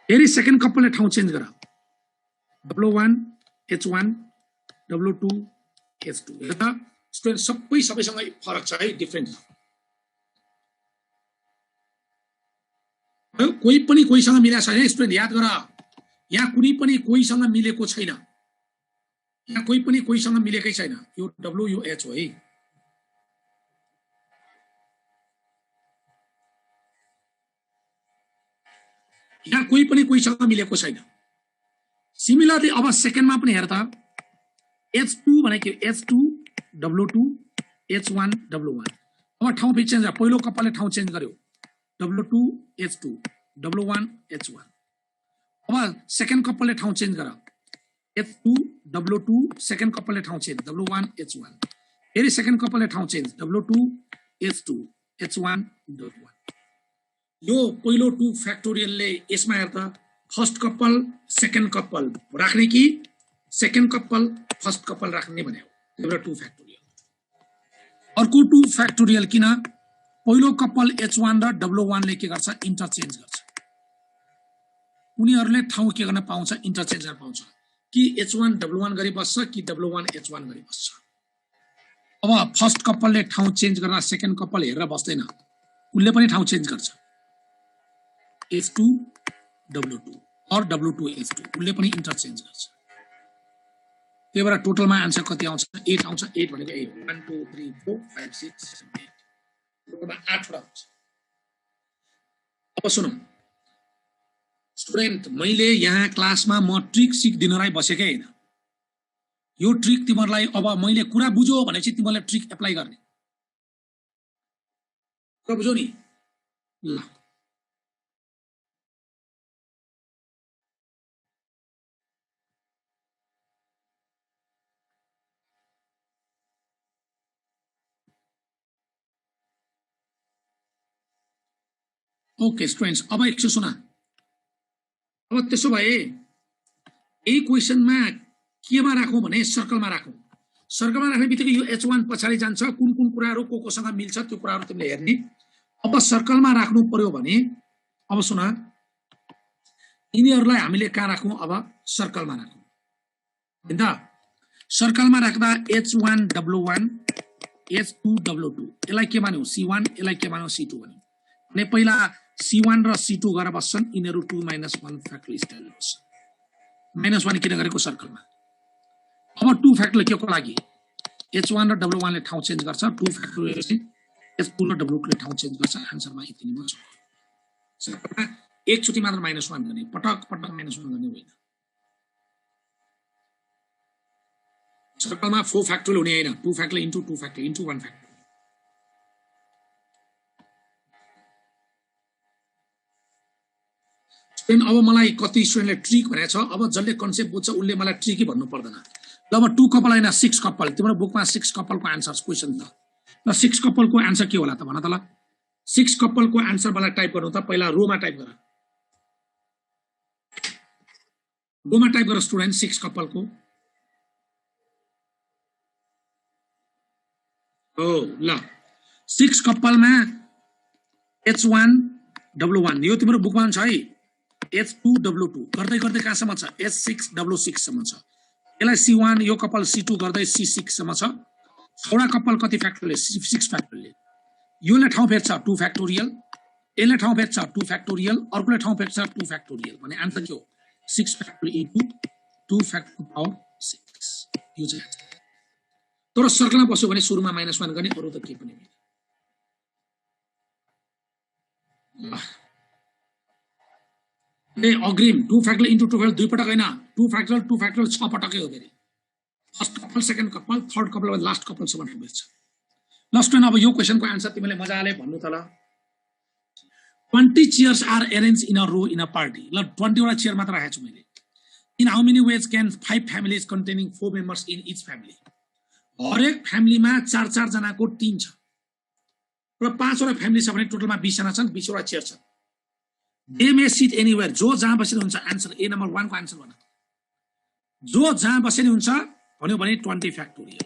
फेरि सेकेन्ड कपलले ठाउँ चेन्ज गर w1 h1 w2 h2 हेर त स्टुडेन्ट सबैसँग फरक छ है डिफरेन्ट छ कोही पनि कोहीसँग मिलेको छैन स्टुडेन्ट याद गर यहाँ कुनै पनि कोहीसँग मिलेको छैन यहाँ कोही पनि कोहीसँग मिलेकै छैन यो W यो H हो है यहाँ कोही पनि कोहीसँग मिलेको छैन सिमिलरली अब सेकेन्डमा पनि हेर त H2 भनेको H2 W2 H1 W1 अब ठाउँ फेरि चेन्ज पहिलो कपालले ठाउँ चेन्ज गर्यो W2 H2 W1 H1 अब सेकेन्ड कपालले ठाउँ चेन्ज गर H2 W2 सेकेन्ड कपालले ठाउँ चेन्ज W1 H1 फेरि सेकेन्ड कपालले ठाउँ change W2 H2 H1 W1 यो पहिलो 2 फ्याक्टोरियलले यसमा हेर त फर्स्ट कपल सेकेन्ड कपल राख्ने कि सेकेन्ड कपल फर्स्ट कपल राख्ने भन्यो एउटा 2 फ्याक्टोरियल अर्को 2 फ्याक्टोरियल किन पहिलो कपल H1 र W1 ले के गर्छ इन्टरचेन्ज गर्छ उनीहरुले ठाउँ के गर्न पाउँछ इन्टरचेन्ज गर्न पाउँछ कि H1 W1 गरी बस्छ कि W1 H1 गरी बस्छ अब फर्स्ट कपलले ठाउँ चेन्ज गर्दा सेकेन्ड कपल हेरेर बस्दैन उले पनि ठाउँ चेन्ज गर्छ H2 W2 और W2 H2 उले पनि इन्टरचेन्ज गर्छ त्यही भएर टोटलमा आन्सर कति आउँछ 8 आउँछ 8 भनेको 8 1 2 3 4 5 6 7 8 टोटलमा 8 वटा हुन्छ अब सुनौ स्टुडेन्ट मैले यहाँ क्लासमा म ट्रिक सिक्दिनलाई बसेकै हैन यो ट्रिक तिमीहरुलाई अब मैले कुरा बुझ्यो भनेपछि तिमीहरुले ट्रिक एप्लाई गर्ने कुरा बुझ्यौ नि ल ओके स्टुडेन्ट्स अब एकछिन सुन अब त्यसो भए यही क्वेशनमा केमा राखौं भने सर्कलमा राखौं सर्कलमा राख्ने बित्तिकै यो H1 पछाडी जान्छ कुन कुन कुराहरु कोसँग मिल्छ त्यो कुराहरु तिमीले हेर्ने अब सर्कलमा राख्नु पर्यो भने अब सुन यिनीहरुलाई हामीले कहाँ राखौं अब सर्कलमा राखौं हैन त सर्कलमा राख्दा H1 W1 H2 W2 यसलाई के मान्यौ C1 यसलाई के मान्यौ C2 भन्यौ भने पहिला C1 र C2 गरेर बस्छन् यिनीहरु 2 - 1 फ्याक्टोरियल स्टाइल बस्छन् -1 किन गरेको सर्कलमा अब 2 फ्याक्टोरियल के को लागि H1 र W1 ले ठाउँ चेन्ज गर्छ 2 फ्याक्टोरियल चाहिँ H2 र W2 ले ठाउँ चेन्ज गर्छ आन्सरमा यति नै छ सर्कलमा एकचोटी मात्र -1 गर्ने पटक पटक -1 गर्ने होइन सर्कलमा 4 फ्याक्टोरियल हुने हैन 2 factorial into 2 factorial into 1 factorial अब मलाई कति स्टुडेन्टले ट्रिक भनेको छ अब जसले कन्सेप्ट बुझ्छ उले मलाई ट्रिकै भन्नु पर्दैन ल अब 2 कपल हैन 6 कपल तिम्रो बुकमा 6 कपलको आन्सर क्वेशन त ल 6 कपलको आन्सर के होला त भन त ल 6 कपलको आन्सर मलाई टाइप गर्नु त पहिला रोमा टाइप गर रोमा टाइप गर स्टुडेन्ट 6 कपलको हो ल 6 कपलमा H1 W1 यो तिम्रो बुकमा छ है H2 W2 गर्दै गर्दै कहाँसम्म छ H6 W6 सम्म छ यसलाई C1 यो कपल C2 गर्दै C6 सम्म छ छोडा कपल कति फ्याक्टोरियल 6 फ्याक्टोरियल योले ठाउँ फेर्छ 2 फ्याक्टोरियल यसले ठाउँ फेर्छ 2 फ्याक्टोरियल अर्कोले ठाउँ फेर्छ 2 फ्याक्टोरियल भने आन्सर के हो 6 फ्याक्टोरियल इन्टु 2 फ्याक्टोरियल पावर 6 यो चाहिँ तर सर्कलमा बस्यो भने सुरुमा -1 गर्ने अरु त के पनि हैन ए अग्रिम 2 फ्याक्टोरियल इन्टु 2 फ्याक्टोरियल दुई पटक हैन 2 फ्याक्टोरियल 6 पटकै हो फेरि first couple second couple third couple last couple सम्म भेट्छ ल स्टुडेन्ट अब यो क्वेशनको आन्सर तिमीले मजाले भन्नु त ल 20 chairs are arranged in a row in a party ल 20 वटा चेयर मात्र राखेछु मैले in how many ways can 5 families containing 4 members in each family हरेक फ्यामिलीमा 4 जनाको टिम छ र 5 वटा फ्यामिली छ भने टोटलमा 20 जना छन् 20 वटा चेयर छन् they may sit anywhere जो जहाँ बसेर हुन्छ आन्सर ए नम्बर 1 को आन्सर भन जो जहाँ बसेर हुन्छ भन्यो भने 20 फ्याक्टोरियल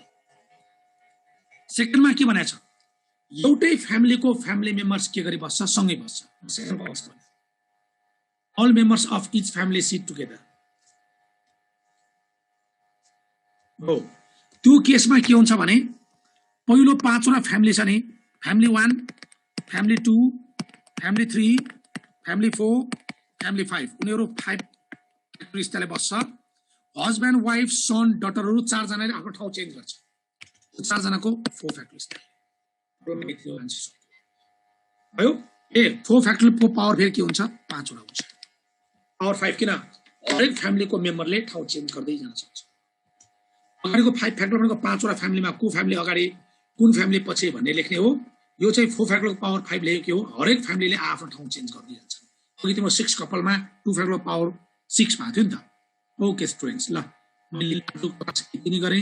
सेकेन्डमा के भनेछ एउटै फ्यामिलीको फ्यामिली मेम्बर्स के गरी बस्छ सँगै बस्छ सेकेन्डको अवस्था all members of each family sit together हो त्यो केसमा के हुन्छ भने पहिलो 5 वटा फ्यामिली छ नि family 1 family 2 family 3 family 4 family 5 उनीहरु 5 फ्याक्टोरियलले बस्छ हस्बैंड वाइफ सन डटरहरू चारजनाले आफ्नो ठाउँ चेन्ज गर्छ चारजनाको 4 फ्याक्टोरियल भयो ए 4 फ्याक्टोरियलको पावर फेरि के हुन्छ 5 वटा हुन्छ पावर 5 किन हरेक फ्यामिलीको मेम्बरले ठाउँ चेन्ज गर्दै जान सक्छ अगाडिको 5 फ्याक्टोरियल भनेको 5 वटा फ्यामिलीमा को फ्यामिली अगाडि कुन फ्यामिली पछि भन्ने लेख्ने हो यो चाहिँ 4 फ्याक्टोरियल पावर 5 लेख्यो के हो हरेक फ्यामिलीले आफ्नो ठाउँ चेन्ज गर्दै जान्छ अघि तिम्रो 6 कपलमा 2 फ्याक्टोरियल पावर 6 भएको थियो नि त ओके स्टुडेन्ट्स ल मैले यति गरे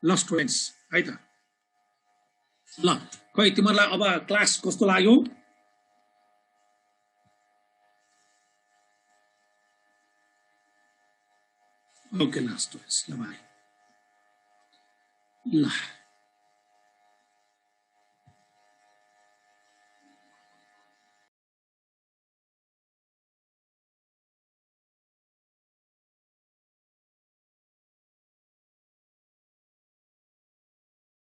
ल स्टुडेन्ट्स है त ल खै तिमीहरुलाई अब क्लास कस्तो लाग्यो ओके ल स्टुडेन्ट्स ल बाइ ल